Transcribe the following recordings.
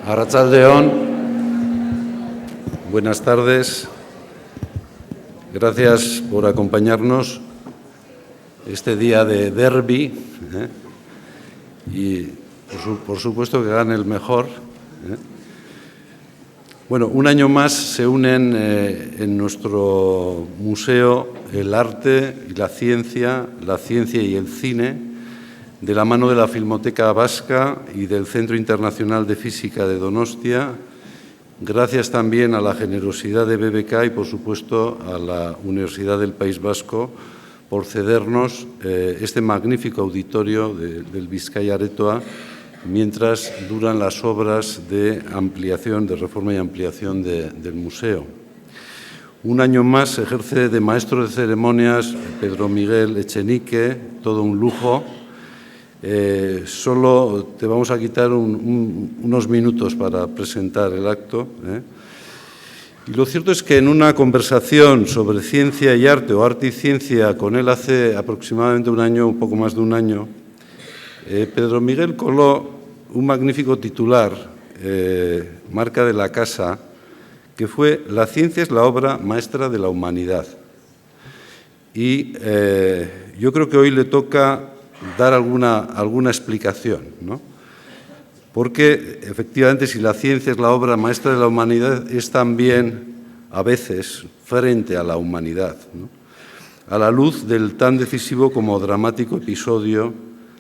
Arratsalde-on, buenas tardes. Gracias por acompañarnos este día de derbi y, por supuesto, que gane el mejor. Bueno, un año más se unen en nuestro museo el arte y la ciencia y el cine, de la mano de la Filmoteca Vasca y del Centro Internacional de Física de Donostia, gracias también a la generosidad de BBK y, por supuesto, a la Universidad del País Vasco por cedernos este magnífico auditorio del Bizkaia Aretoa mientras duran las obras de ampliación, de reforma y ampliación del museo. Un año más ejerce de maestro de ceremonias Pedro Miguel Echenique, todo un lujo. Solo te vamos a quitar unos minutos para presentar el acto. Y lo cierto es que en una conversación sobre ciencia y arte, o arte y ciencia, con él hace aproximadamente un año, un poco más de un año, Pedro Miguel coló un magnífico titular, marca de la casa, que fue «La ciencia es la obra maestra de la humanidad». Y yo creo que hoy le toca dar alguna explicación, ¿no? Porque, efectivamente, si la ciencia es la obra maestra de la humanidad, es también, a veces, frente a la humanidad, ¿no? A la luz del tan decisivo como dramático episodio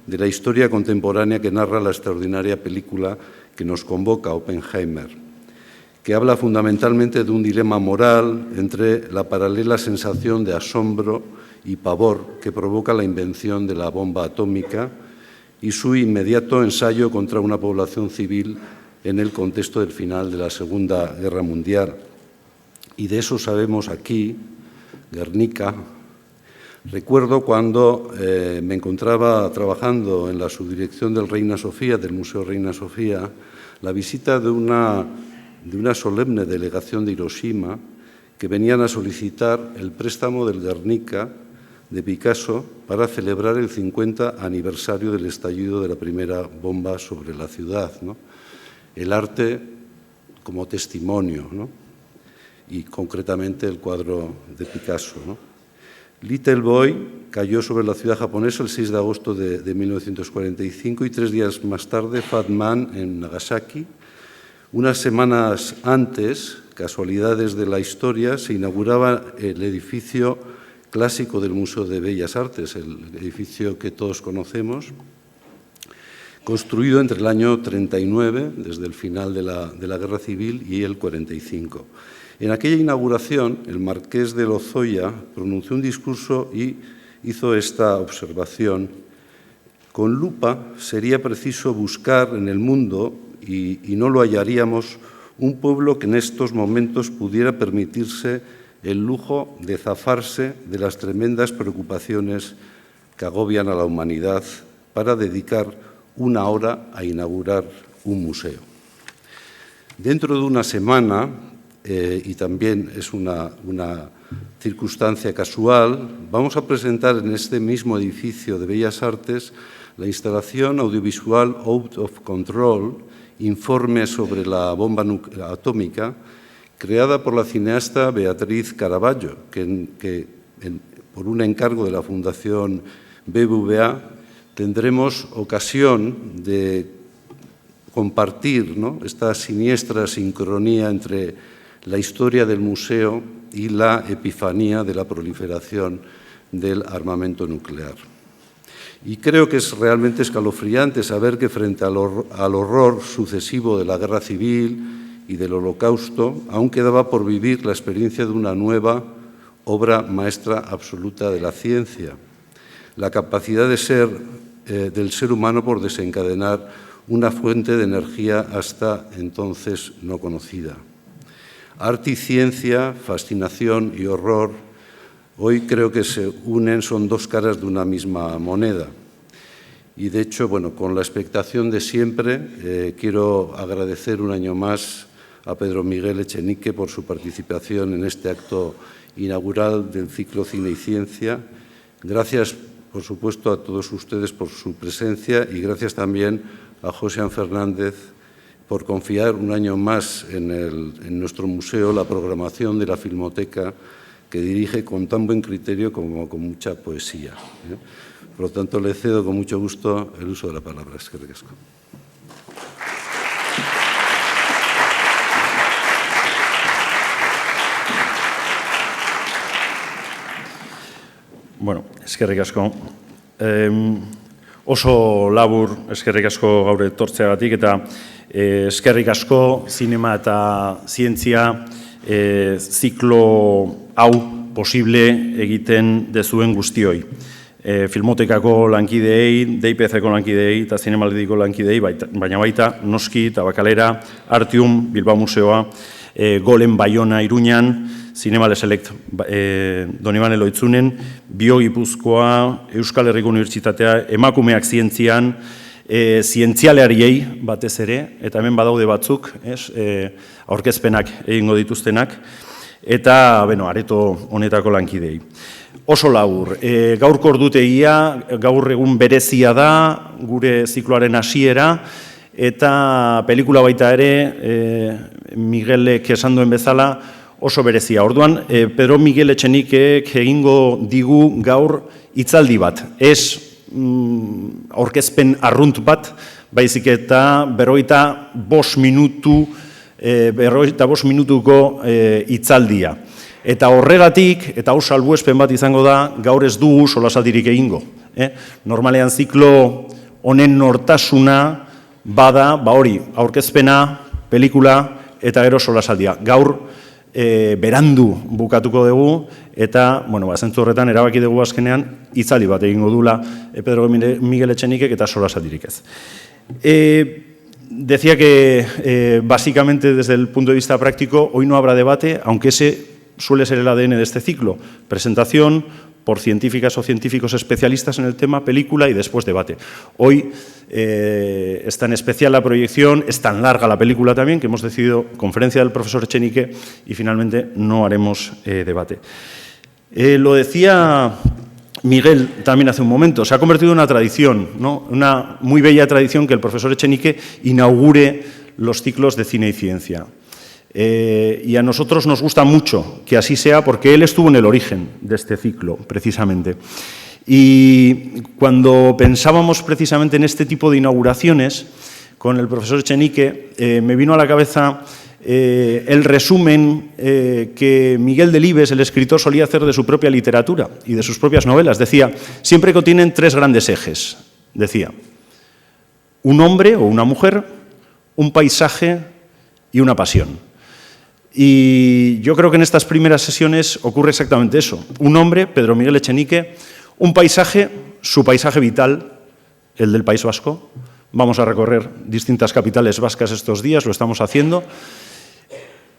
de la historia contemporánea que narra la extraordinaria película que nos convoca, Oppenheimer, que habla fundamentalmente de un dilema moral entre la paralela sensación de asombro y pavor que provoca la invención de la bomba atómica y su inmediato ensayo contra una población civil en el contexto del final de la Segunda Guerra Mundial. Y de eso sabemos aquí, Guernica. Recuerdo cuando me encontraba trabajando en la subdirección del Reina Sofía, del Museo Reina Sofía, la visita de una solemne delegación de Hiroshima que venían a solicitar el préstamo del Guernica de Picasso para celebrar el 50 aniversario del estallido de la primera bomba sobre la ciudad, ¿no? El arte como testimonio, ¿no? Y concretamente el cuadro de Picasso, ¿no? Little Boy cayó sobre la ciudad japonesa el 6 de agosto de 1945 y 3 días más tarde Fat Man en Nagasaki. Unas semanas antes, casualidades de la historia, se inauguraba el edificio clásico del Museo de Bellas Artes, el edificio que todos conocemos, construido entre el año 39, desde el final de la Guerra Civil, y el 45. En aquella inauguración, el marqués de Lozoya pronunció un discurso y hizo esta observación: con lupa sería preciso buscar en el mundo, y no lo hallaríamos, un pueblo que en estos momentos pudiera permitirse el lujo de zafarse de las tremendas preocupaciones que agobian a la humanidad para dedicar una hora a inaugurar un museo. Dentro de una semana, y también es una circunstancia casual, vamos a presentar en este mismo edificio de Bellas Artes la instalación audiovisual Out of Control, informe sobre la bomba atómica, creada por la cineasta Beatriz Caraballo, que por un encargo de la Fundación BBVA tendremos ocasión de compartir, ¿no?, esta siniestra sincronía entre la historia del museo y la epifanía de la proliferación del armamento nuclear. Y creo que es realmente escalofriante saber que frente al horror sucesivo de la Guerra Civil y del Holocausto, aún quedaba por vivir la experiencia de una nueva obra maestra absoluta de la ciencia, la capacidad del ser humano por desencadenar una fuente de energía hasta entonces no conocida. Arte y ciencia, fascinación y horror, hoy creo que se unen, son dos caras de una misma moneda. Y, de hecho, bueno, con la expectación de siempre, quiero agradecer un año más a Pedro Miguel Echenique por su participación en este acto inaugural del ciclo Cine y Ciencia. Gracias, por supuesto, a todos ustedes por su presencia y gracias también a José Fernández por confiar un año más en nuestro museo la programación de la Filmoteca, que dirige con tan buen criterio como con mucha poesía. Por lo tanto, le cedo con mucho gusto el uso de la palabra. Eskerrik asko. Bueno, eskerrik asko. Oso labur eskerrik asko gaur etortzeagatik eta eskerrik asko zinema eta zientzia ziklo hau posible egiten dezuen guztioi. Filmotekako lankideei, DIPC-ko lankideei eta zinemaldiko lankideei, baina baita Noski, Tabakalera, Artium, Bilbao Museoa, Golen Baiona Iruñan, Zinemale Select Donibane Loitzunen, Bio Gipuzkoa, Euskal Herriko Unibertsitatea, Emakumeak Zientzian, zientzialeariei batez ere, eta hemen badaude batzuk, aurkezpenak egingo dituztenak, eta areto honetako lankidei. Oso labur, gaurko ordutegia, gaur egun berezia da, gure zikloaren hasiera, eta pelikula baita ere, Miguelek esan duen bezala, oso berezia. Orduan, Pedro Miguel Etxenikek egingo digu gaur hitzaldi bat. Ez aurkezpen arrunt bat, baizik eta 45 minutuko hitzaldia. Eta horregatik, eta hau salbuespen bat izango da, gaur ez dugu solasaldirik egingo. Normalean ziklo honen nortasuna bada, hori, aurkezpena, pelikula eta gero solasaldia. Gaur berandu bukatuko dugu, eta, zentzu horretan, erabaki dugu azkenean, hitzaldi bat egingo dula Pedro Miguel Etxenikek eta solasaldirik ez. Decía que básicamente desde el punto de vista práctico hoy no habrá debate, aunque ese suele ser el ADN de este ciclo. Presentación por científicas o científicos especialistas en el tema, película y después debate. Hoy es tan especial la proyección, es tan larga la película también, que hemos decidido conferencia del profesor Echenique y finalmente no haremos debate. Lo decía Miguel también hace un momento, se ha convertido en una tradición, ¿no? Una muy bella tradición que el profesor Echenique inaugure los ciclos de cine y ciencia. Y a nosotros nos gusta mucho que así sea porque él estuvo en el origen de este ciclo, precisamente. Y cuando pensábamos precisamente en este tipo de inauguraciones, con el profesor Echenique, me vino a la cabeza el resumen que Miguel Delibes, el escritor, solía hacer de su propia literatura y de sus propias novelas. Decía, siempre contienen tres grandes ejes. Decía, un hombre o una mujer, un paisaje y una pasión. Y yo creo que en estas primeras sesiones ocurre exactamente eso. Un hombre, Pedro Miguel Echenique, un paisaje, su paisaje vital, el del País Vasco. Vamos a recorrer distintas capitales vascas estos días, lo estamos haciendo.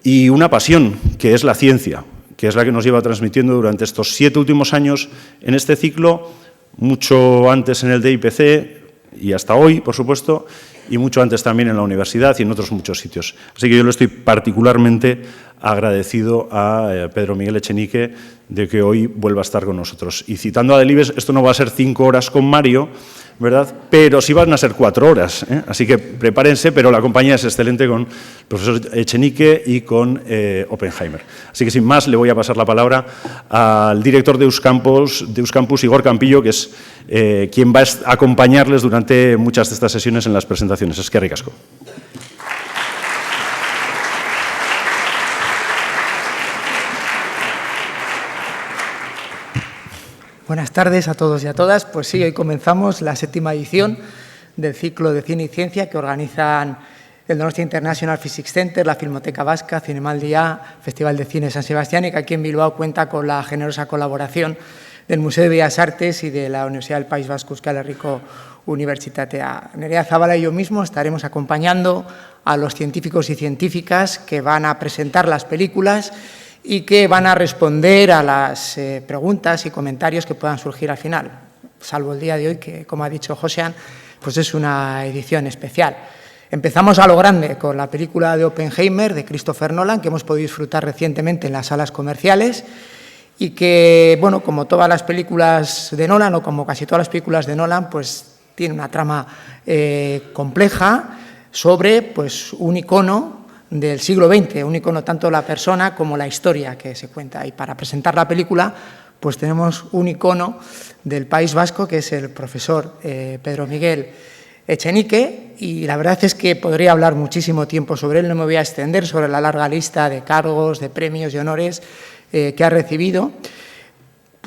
Y una pasión, que es la ciencia, que es la que nos lleva transmitiendo durante estos 7 últimos años en este ciclo, mucho antes en el DIPC y hasta hoy, por supuesto, y mucho antes también en la universidad y en otros muchos sitios. Así que yo le estoy particularmente agradecido a Pedro Miguel Echenique de que hoy vuelva a estar con nosotros. Y citando a Delibes, esto no va a ser 5 horas con Mario, ¿verdad? Pero sí van a ser 4 horas, ¿eh? Así que prepárense, pero la compañía es excelente con el profesor Echenique y con Oppenheimer. Así que sin más le voy a pasar la palabra al director de Euskampus, Igor Campillo, que es quien va a acompañarles durante muchas de estas sesiones en las presentaciones. Eskerrik asko. Buenas tardes a todos y a todas. Pues sí, hoy comenzamos la 7ª edición del ciclo de Cine y Ciencia que organizan el Donostia International Physics Center, la Filmoteca Vasca, Zinemaldia, Festival de Cine San Sebastián, y que aquí en Bilbao cuenta con la generosa colaboración del Museo de Bellas Artes y de la Universidad del País Vasco, Euskal Herriko Unibertsitatea. Nerea Zabala y yo mismo estaremos acompañando a los científicos y científicas que van a presentar las películas y que van a responder a las preguntas y comentarios que puedan surgir al final, salvo el día de hoy, que, como ha dicho Josean, pues es una edición especial. Empezamos a lo grande con la película de Oppenheimer, de Christopher Nolan, que hemos podido disfrutar recientemente en las salas comerciales y que, bueno, como todas las películas de Nolan, o como casi todas las películas de Nolan, pues tiene una trama compleja, sobre pues, un icono del siglo XX, un icono tanto la persona como la historia que se cuenta. Y para presentar la película, pues tenemos un icono del País Vasco, que es el profesor Pedro Miguel Echenique, y la verdad es que podría hablar muchísimo tiempo sobre él, no me voy a extender sobre la larga lista de cargos, de premios y honores que ha recibido.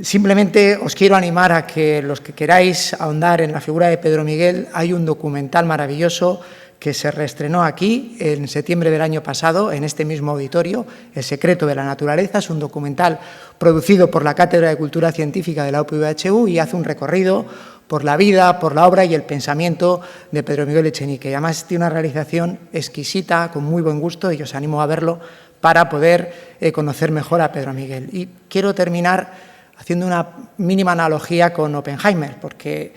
Simplemente os quiero animar a que los que queráis ahondar en la figura de Pedro Miguel, hay un documental maravilloso que se reestrenó aquí en septiembre del año pasado, en este mismo auditorio, El secreto de la naturaleza. Es un documental producido por la Cátedra de Cultura Científica de la UPV-HU y hace un recorrido por la vida, por la obra y el pensamiento de Pedro Miguel Echenique. Y además tiene una realización exquisita, con muy buen gusto, y os animo a verlo para poder conocer mejor a Pedro Miguel. Y quiero terminar haciendo una mínima analogía con Oppenheimer, porque,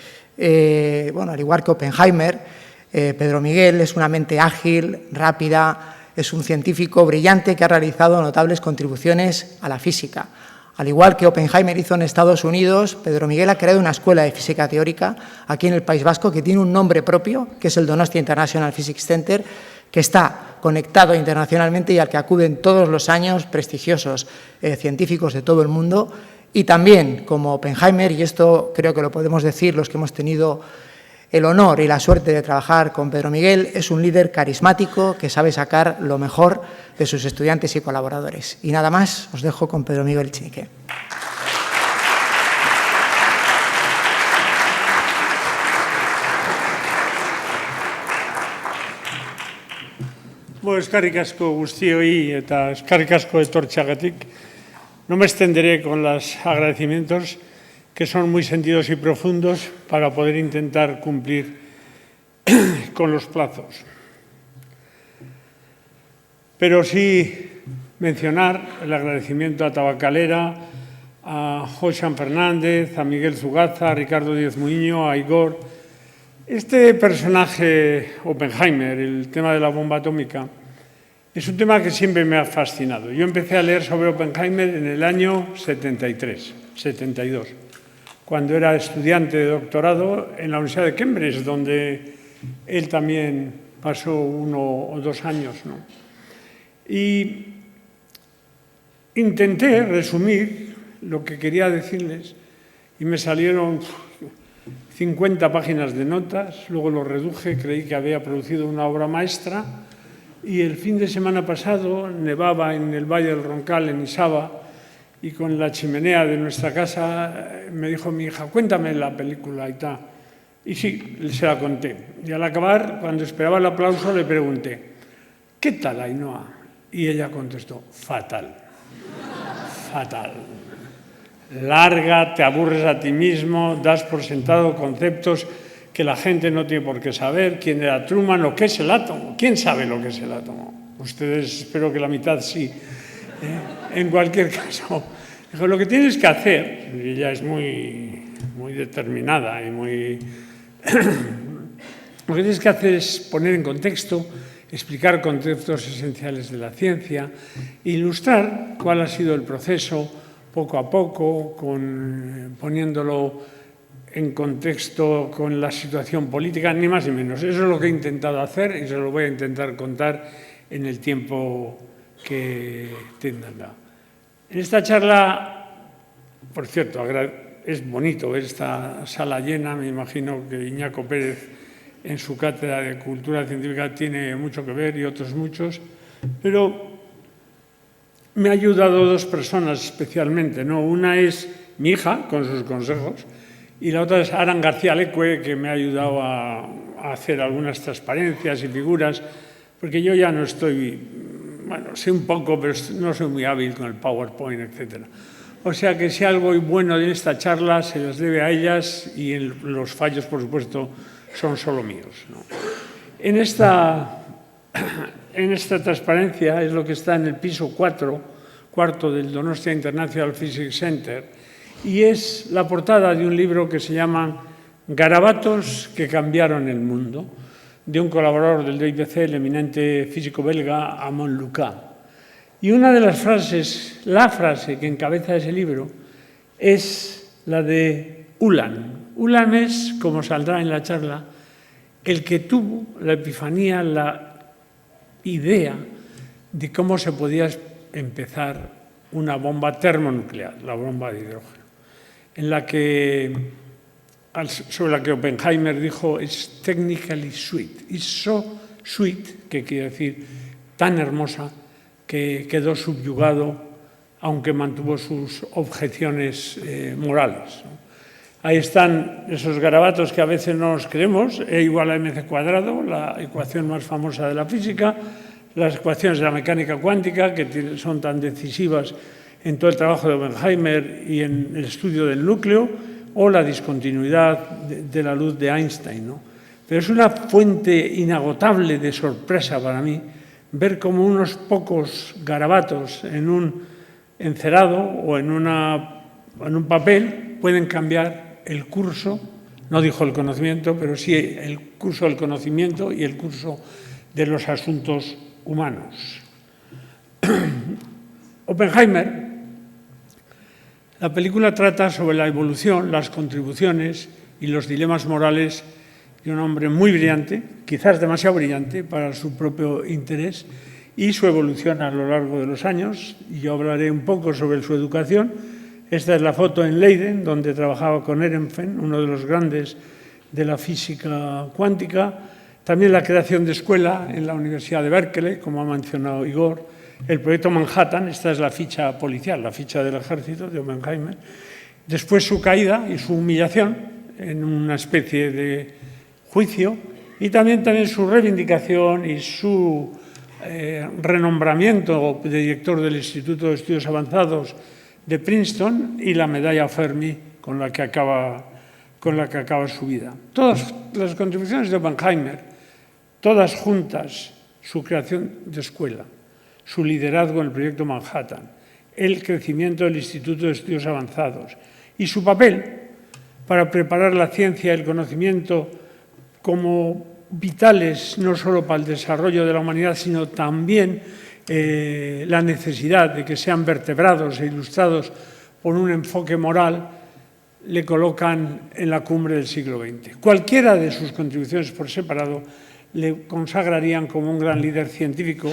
bueno, al igual que Oppenheimer, Pedro Miguel es una mente ágil, rápida, es un científico brillante que ha realizado notables contribuciones a la física. Al igual que Oppenheimer hizo en Estados Unidos, Pedro Miguel ha creado una escuela de física teórica aquí en el País Vasco que tiene un nombre propio, que es el Donostia International Physics Center, que está conectado internacionalmente y al que acuden todos los años prestigiosos científicos de todo el mundo. Y también, como Oppenheimer, y esto creo que lo podemos decir los que hemos tenido el honor y la suerte de trabajar con Pedro Miguel, es un líder carismático que sabe sacar lo mejor de sus estudiantes y colaboradores. Y nada más, os dejo con Pedro Miguel Echenique. Eskerrik asko guztioi eta eskerrik asko etortzeagatik. No me extenderé con los agradecimientos, que son muy sentidos y profundos, para poder intentar cumplir con los plazos. Pero sí mencionar el agradecimiento a Tabacalera, a Joxan Fernández, a Miguel Zugaza, a Ricardo Díez Muiño, a Igor. Este personaje, Oppenheimer, el tema de la bomba atómica, es un tema que siempre me ha fascinado. Yo empecé a leer sobre Oppenheimer en el año 72, cuando era estudiante de doctorado en la Universidad de Cambridge, donde él también pasó 1 o 2 años, ¿no? Y intenté resumir lo que quería decirles y me salieron 50 páginas de notas, luego lo reduje, creí que había producido una obra maestra. Y el fin de semana pasado nevaba en el Valle del Roncal, en Isaba, y con la chimenea de nuestra casa me dijo mi hija, cuéntame la película y tal. Y sí, se la conté. Y al acabar, cuando esperaba el aplauso, le pregunté, ¿qué tal, Ainhoa? Y ella contestó, fatal, fatal. Larga, te aburres a ti mismo, das por sentado conceptos que la gente no tiene por qué saber, quién era Truman o qué es el átomo. ¿Quién sabe lo que es el átomo? Ustedes, espero que la mitad sí. En cualquier caso, dijo, lo que tienes que hacer, y ella es muy determinada y muy... lo que tienes que hacer es poner en contexto, explicar conceptos esenciales de la ciencia, ilustrar cuál ha sido el proceso poco a poco, poniéndolo en contexto con la situación política, ni más ni menos. Eso es lo que he intentado hacer y se lo voy a intentar contar en el tiempo que tendrá. En esta charla, por cierto, es bonito ver esta sala llena. Me imagino que Iñaco Pérez en su cátedra de Cultura Científica tiene mucho que ver y otros muchos, pero me ha ayudado 2 personas especialmente, ¿no? Una es mi hija, con sus consejos, y la otra es Aran García Lecue, que me ha ayudado a hacer algunas transparencias y figuras, porque yo ya no estoy, bueno, sé un poco, pero no soy muy hábil con el PowerPoint, etc. O sea que si algo bueno de esta charla se les debe a ellas y los fallos, por supuesto, son solo míos, ¿no? En esta transparencia es lo que está en el piso cuarto del Donostia International Physics Center, y es la portada de un libro que se llama Garabatos que cambiaron el mundo, de un colaborador del DIPC, el eminente físico belga Amon Lucas. Y una de las frases, la frase que encabeza ese libro, es la de Ulan. Ulan es, como saldrá en la charla, el que tuvo la epifanía, la idea de cómo se podía empezar una bomba termonuclear, la bomba de hidrógeno, sobre la que Oppenheimer dijo, "It's technically sweet", "it's so sweet", que quiere decir tan hermosa que quedó subyugado, aunque mantuvo sus objeciones morales. Ahí están esos garabatos que a veces no nos creemos, E igual a mc cuadrado, la ecuación más famosa de la física, las ecuaciones de la mecánica cuántica, que son tan decisivas en todo el trabajo de Oppenheimer y en el estudio del núcleo, o la discontinuidad de la luz de Einstein, ¿no? Pero es una fuente inagotable de sorpresa para mí ver cómo unos pocos garabatos en un encerado o en un papel pueden cambiar el curso, no dijo el conocimiento, pero sí el curso del conocimiento y el curso de los asuntos humanos. Oppenheimer, la película trata sobre la evolución, las contribuciones y los dilemas morales de un hombre muy brillante, quizás demasiado brillante para su propio interés, y su evolución a lo largo de los años. Y yo hablaré un poco sobre su educación. Esta es la foto en Leiden, donde trabajaba con Ehrenfeld, uno de los grandes de la física cuántica. También la creación de escuela en la Universidad de Berkeley, como ha mencionado Igor. El proyecto Manhattan, esta es la ficha policial, la ficha del ejército de Oppenheimer. Después su caída y su humillación en una especie de juicio, y también su reivindicación y su renombramiento de director del Instituto de Estudios Avanzados de Princeton y la medalla Fermi con la que acaba su vida. Todas las contribuciones de Oppenheimer, todas juntas, su creación de escuela, su liderazgo en el proyecto Manhattan, el crecimiento del Instituto de Estudios Avanzados y su papel para preparar la ciencia y el conocimiento como vitales no solo para el desarrollo de la humanidad, sino también la necesidad de que sean vertebrados e ilustrados por un enfoque moral, le colocan en la cumbre del siglo XX. Cualquiera de sus contribuciones por separado le consagrarían como un gran líder científico,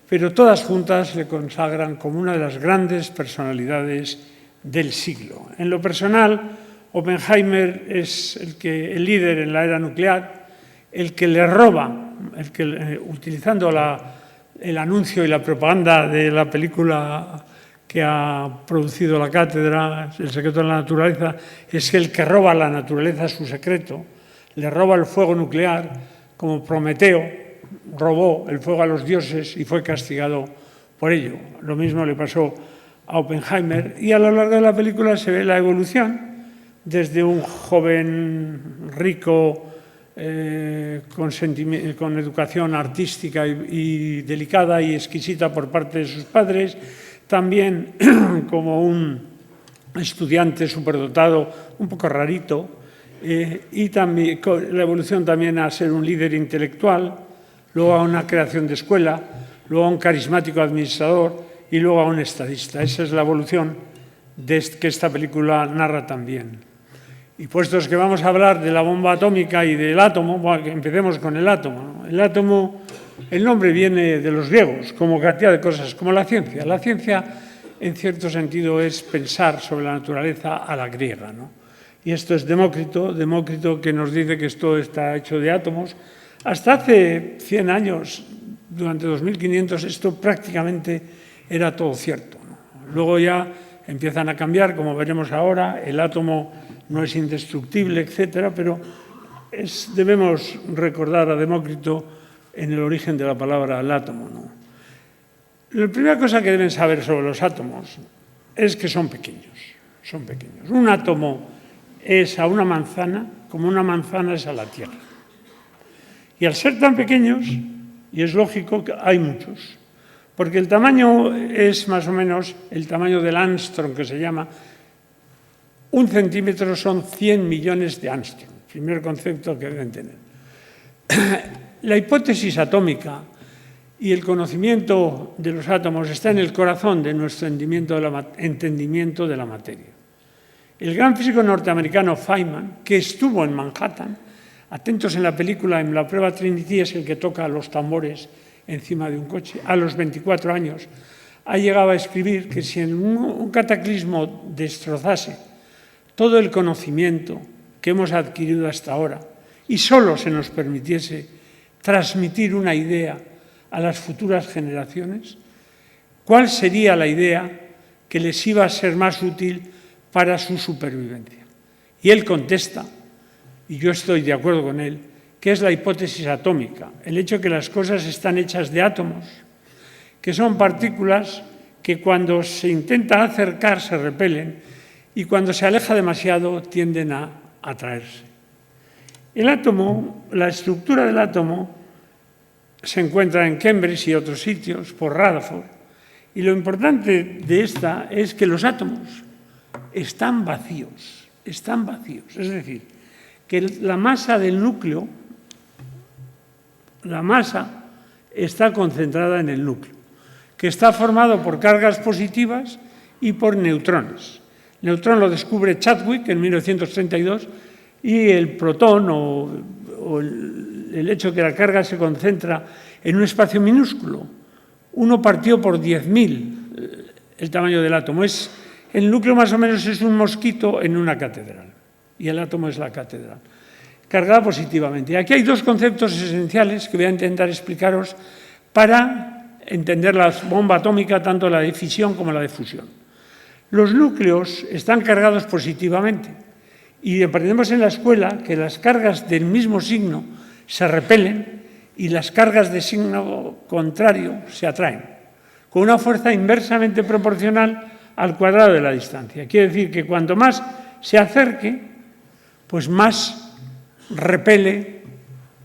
pero todas juntas le consagran como una de las grandes personalidades del siglo. En lo personal, Oppenheimer es el líder en la era nuclear, el que le roba, utilizando el anuncio y la propaganda de la película que ha producido la cátedra, El secreto de la naturaleza, es el que roba a la naturaleza su secreto, le roba el fuego nuclear, como Prometeo robó el fuego a los dioses y fue castigado por ello. Lo mismo le pasó a Oppenheimer, y a lo largo de la película se ve la evolución desde un joven rico con educación artística y delicada y exquisita por parte de sus padres, también como un estudiante superdotado, un poco rarito, y también la evolución también a ser un líder intelectual, luego a una creación de escuela, luego a un carismático administrador y luego a un estadista. Esa es la evolución que esta película narra también. Y puestos que vamos a hablar de la bomba atómica y del átomo, bueno, empecemos con el átomo, ¿no? El átomo, el nombre viene de los griegos, como cantidad de cosas, como la ciencia. La ciencia, en cierto sentido, es pensar sobre la naturaleza a la griega, ¿no? Y esto es Demócrito que nos dice que esto está hecho de átomos. Hasta hace 100 años, durante 2500, esto prácticamente era todo cierto, ¿no? Luego ya empiezan a cambiar, como veremos ahora, el átomo no es indestructible, etcétera, pero debemos recordar a Demócrito en el origen de la palabra el átomo, ¿no? La primera cosa que deben saber sobre los átomos es que son pequeños, son pequeños. Un átomo es a una manzana como una manzana es a la Tierra. Y al ser tan pequeños, y es lógico que hay muchos, porque el tamaño es más o menos el tamaño del ángstrom, que se llama. 1 centímetro son 100 millones de ángstrom, primer concepto que deben tener. La hipótesis atómica y el conocimiento de los átomos está en el corazón de nuestro entendimiento de la materia. El gran físico norteamericano Feynman, que estuvo en Manhattan, Atentos en la película, en la prueba Trinity es el que toca los tambores encima de un coche. A los 24 años ha llegado a escribir que si un cataclismo destrozase todo el conocimiento que hemos adquirido hasta ahora y solo se nos permitiese transmitir una idea a las futuras generaciones, ¿cuál sería la idea que les iba a ser más útil para su supervivencia? Y él contesta, y yo estoy de acuerdo con él, que es la hipótesis atómica, el hecho de que las cosas están hechas de átomos, que son partículas que cuando se intenta acercar se repelen y cuando se aleja demasiado tienden a atraerse. El átomo, la estructura del átomo, se encuentra en Cambridge y otros sitios por Rutherford, y lo importante de esta es que los átomos están vacíos, es decir, que la masa del núcleo, la masa está concentrada en el núcleo, que está formado por cargas positivas y por neutrones. El neutrón lo descubre Chadwick en 1932 y el protón o el hecho de que la carga se concentra en un espacio minúsculo, 1 partido por 10.000 el tamaño del átomo. El núcleo más o menos es un mosquito en una catedral y el átomo es la catedral, cargada positivamente. Y aquí hay dos conceptos esenciales que voy a intentar explicaros para entender la bomba atómica, tanto la de fisión como la de fusión. Los núcleos están cargados positivamente y aprendemos en la escuela que las cargas del mismo signo se repelen y las cargas de signo contrario se atraen, con una fuerza inversamente proporcional al cuadrado de la distancia. Quiere decir que cuanto más se acerque, pues más repele,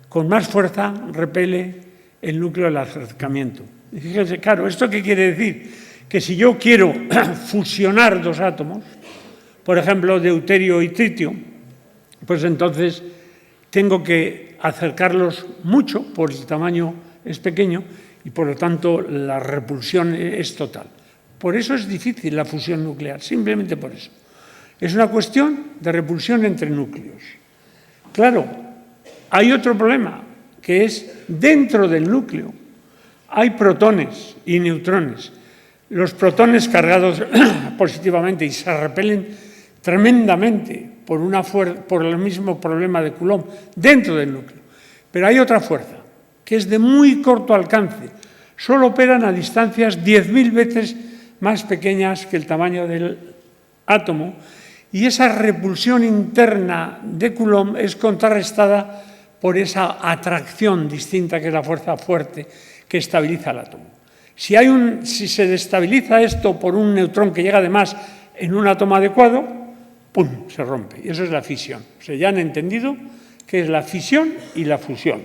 con más fuerza repele el núcleo del acercamiento. Y fíjense, claro, ¿esto qué quiere decir? Que si yo quiero fusionar dos átomos, por ejemplo, deuterio y tritio, pues entonces tengo que acercarlos mucho, por el tamaño es pequeño y por lo tanto la repulsión es total. Por eso es difícil la fusión nuclear, simplemente por eso. Es una cuestión de repulsión entre núcleos. Claro, hay otro problema, que es dentro del núcleo hay protones y neutrones. Los protones cargados positivamente y se repelen tremendamente por el mismo problema de Coulomb dentro del núcleo. Pero hay otra fuerza, que es de muy corto alcance. Solo operan a distancias 10.000 veces más pequeñas que el tamaño del átomo, y esa repulsión interna de Coulomb es contrarrestada por esa atracción distinta, que es la fuerza fuerte que estabiliza el átomo. Si se destabiliza esto por un neutrón que llega además en un átomo adecuado, ¡pum!, se rompe. Y eso es la fisión. O sea, ya han entendido qué es la fisión y la fusión.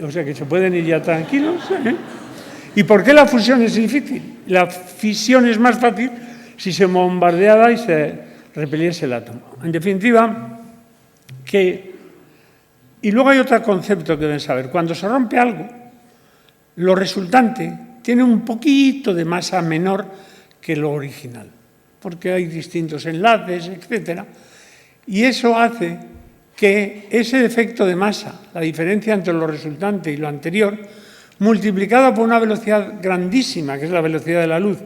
O sea, que se pueden ir ya tranquilos. ¿Y por qué la fusión es difícil? La fisión es más fácil si se bombardeara y se repeliese el átomo. En definitiva, y luego hay otro concepto que deben saber. Cuando se rompe algo, lo resultante tiene un poquito de masa menor que lo original, porque hay distintos enlaces, etc. Y eso hace que ese defecto de masa, la diferencia entre lo resultante y lo anterior, multiplicado por una velocidad grandísima, que es la velocidad de la luz,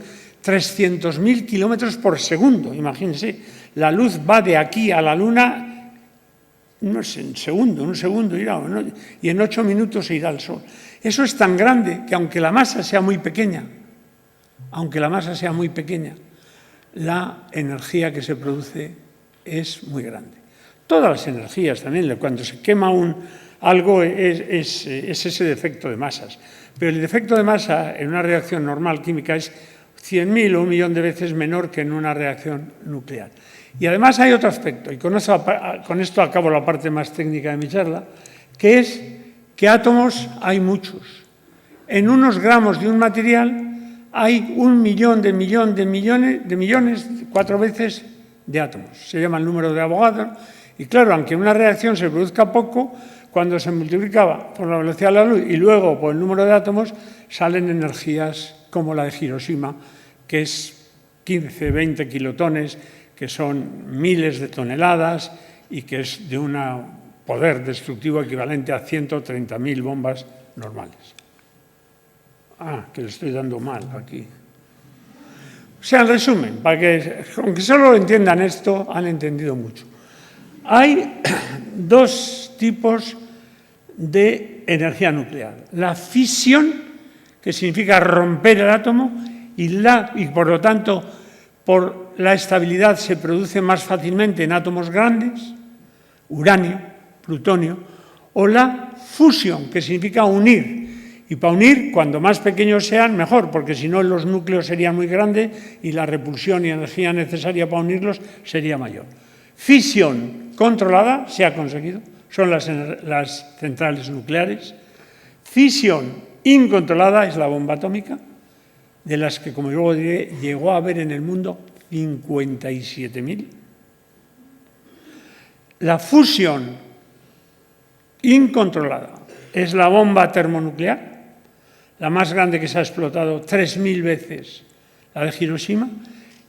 300.000 kilómetros por segundo, imagínense, la luz va de aquí a la Luna, no sé, en un segundo irá, y en 8 minutos se irá al Sol. Eso es tan grande que aunque la masa sea muy pequeña, la energía que se produce es muy grande. Todas las energías también, cuando se quema algo es ese defecto de masas. Pero el defecto de masa en una reacción normal química es 100.000 o 1.000.000 de veces menor que en una reacción nuclear. Y además hay otro aspecto, y con esto acabo la parte más técnica de mi charla, que es que átomos hay muchos. En unos gramos de un material hay 1.000.000 de millones, 4 veces de átomos. Se llama el número de Avogadro. Y claro, aunque en una reacción se produzca poco, cuando se multiplicaba por la velocidad de la luz y luego por el número de átomos, salen energías como la de Hiroshima, que es 15, 20 kilotones, que son miles de toneladas y que es de una poder destructivo equivalente a 130.000 bombas normales. Que le estoy dando mal aquí. O sea, en resumen, para que, aunque solo entiendan esto, han entendido mucho. Hay dos tipos de energía nuclear. La fisión, que significa romper el átomo, y por lo tanto, por la estabilidad se produce más fácilmente en átomos grandes, uranio, plutonio, o la fusión, que significa unir. Y para unir, cuando más pequeños sean, mejor, porque si no los núcleos serían muy grandes y la repulsión y energía necesaria para unirlos sería mayor. Fisión controlada se ha conseguido, son las centrales nucleares. Fisión incontrolada es la bomba atómica, de las que, como luego diré, llegó a haber en el mundo 57.000. La fusión incontrolada es la bomba termonuclear, la más grande que se ha explotado 3.000 veces, la de Hiroshima,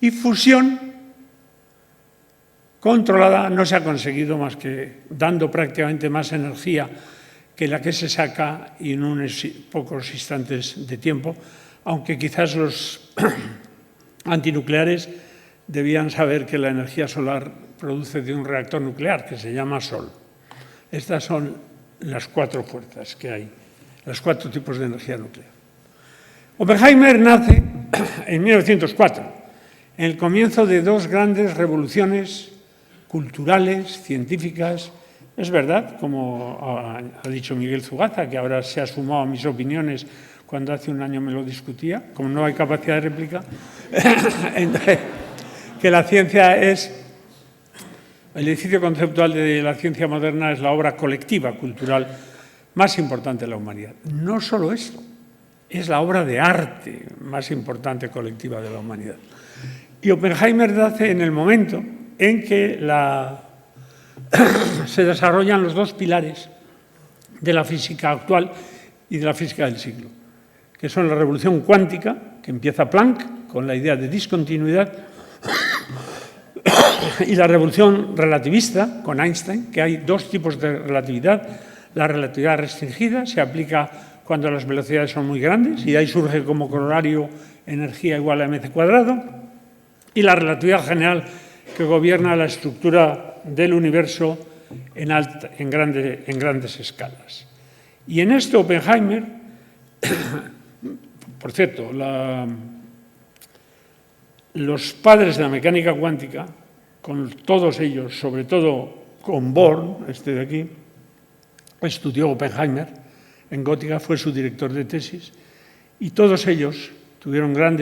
y fusión controlada no se ha conseguido más que dando prácticamente más energía que la que se saca en unos pocos instantes de tiempo, aunque quizás los antinucleares debían saber que la energía solar produce de un reactor nuclear que se llama Sol. Estas son las 4 fuerzas que hay, los 4 tipos de energía nuclear. Oppenheimer nace en 1904, en el comienzo de 2 grandes revoluciones culturales, científicas. Es verdad, como ha dicho Miguel Zugaza, que ahora se ha sumado a mis opiniones cuando hace un año me lo discutía, como no hay capacidad de réplica, que la ciencia es... El edificio conceptual de la ciencia moderna es la obra colectiva, cultural, más importante de la humanidad. No solo eso, es la obra de arte más importante colectiva de la humanidad. Y Oppenheimer nace en el momento en que se desarrollan los 2 pilares de la física actual y de la física del siglo, que son la revolución cuántica, que empieza Planck con la idea de discontinuidad, y la revolución relativista, con Einstein, que hay 2 tipos de relatividad. La relatividad restringida se aplica cuando las velocidades son muy grandes, y de ahí surge como corolario energía igual a mc², y la relatividad general, que gobierna la estructura del universo en grandes escalas. Y en esto Oppenheimer, por cierto, los padres de la mecánica cuántica, con todos ellos, sobre todo con Born, este de aquí, estudió Oppenheimer en Gottingen, fue su director de tesis, y todos ellos tuvieron gran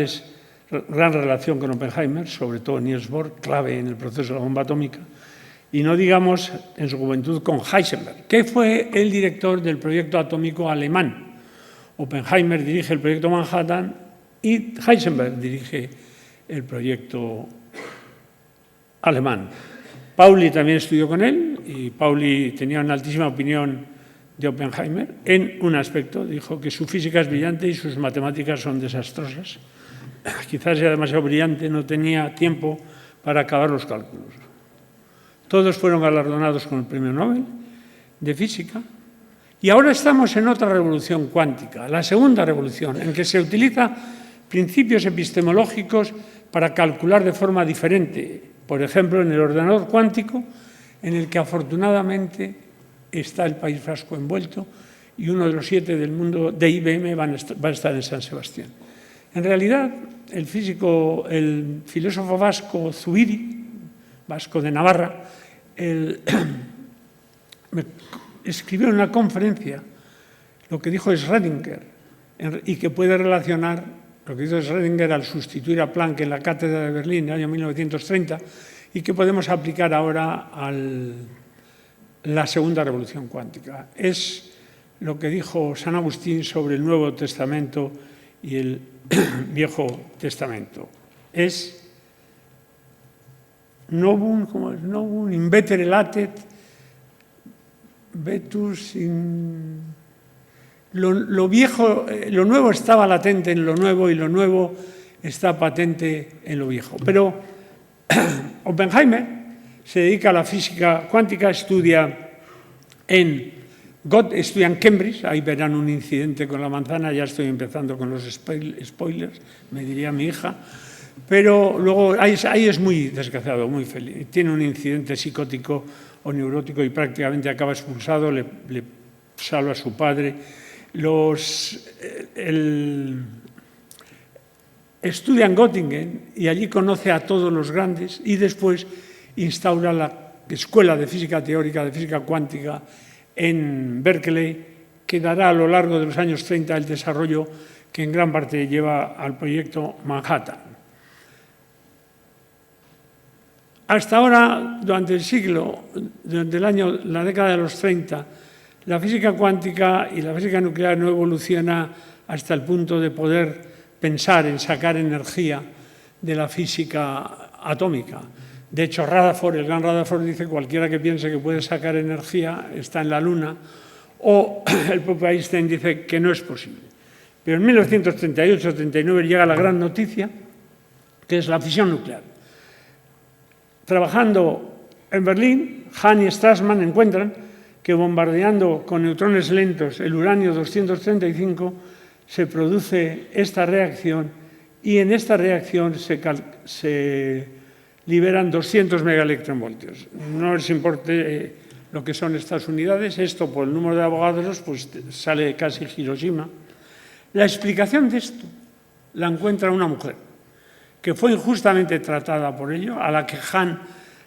relación con Oppenheimer, sobre todo Niels Bohr, clave en el proceso de la bomba atómica, y no digamos en su juventud con Heisenberg, que fue el director del proyecto atómico alemán. Oppenheimer dirige el proyecto Manhattan y Heisenberg dirige el proyecto alemán. Pauli también estudió con él, y Pauli tenía una altísima opinión de Oppenheimer en un aspecto. Dijo que su física es brillante y sus matemáticas son desastrosas. Quizás era demasiado brillante, no tenía tiempo para acabar los cálculos. Todos fueron galardonados con el premio Nobel de física. Y ahora estamos en otra revolución cuántica, la segunda revolución, en que se utilizan principios epistemológicos para calcular de forma diferente. Por ejemplo, en el ordenador cuántico, en el que afortunadamente está el País Vasco envuelto, y uno de los 7 del mundo de IBM va a estar en San Sebastián. En realidad, el filósofo vasco Zubiri, vasco de Navarra, escribió en una conferencia lo que dijo Schrödinger, y que puede relacionar lo que hizo Schrödinger al sustituir a Planck en la cátedra de Berlín en el año 1930, y que podemos aplicar ahora a la segunda revolución cuántica. Es lo que dijo San Agustín sobre el Nuevo Testamento y el Viejo Testamento. Es novum invetere latet, vetus in... Lo viejo, lo nuevo estaba latente en lo nuevo, y lo nuevo está patente en lo viejo. Pero Oppenheimer se dedica a la física cuántica, estudia estudia en Cambridge, ahí verán un incidente con la manzana, ya estoy empezando con los spoilers, me diría mi hija, pero luego ahí es muy desgraciado, muy feliz. Tiene un incidente psicótico o neurótico y prácticamente acaba expulsado, le salva a su padre. Estudia en Göttingen y allí conoce a todos los grandes y después instaura la Escuela de Física Teórica, de Física Cuántica en Berkeley, que dará a lo largo de los años 30 el desarrollo que en gran parte lleva al proyecto Manhattan. Hasta ahora, durante el siglo, durante la década de los 30, la física cuántica y la física nuclear no evoluciona hasta el punto de poder pensar en sacar energía de la física atómica. De hecho, el gran Rutherford dice que cualquiera que piense que puede sacar energía está en la Luna, o el propio Einstein dice que no es posible. Pero en 1938-39 llega la gran noticia, que es la fisión nuclear. Trabajando en Berlín, Hahn y Strassmann encuentran que bombardeando con neutrones lentos el uranio 235 se produce esta reacción y en esta reacción se liberan 200 megaelectronvoltios. No les importe lo que son estas unidades, esto por el número de Avogadros pues sale casi Hiroshima. La explicación de esto la encuentra una mujer que fue injustamente tratada por ello, a la que Hahn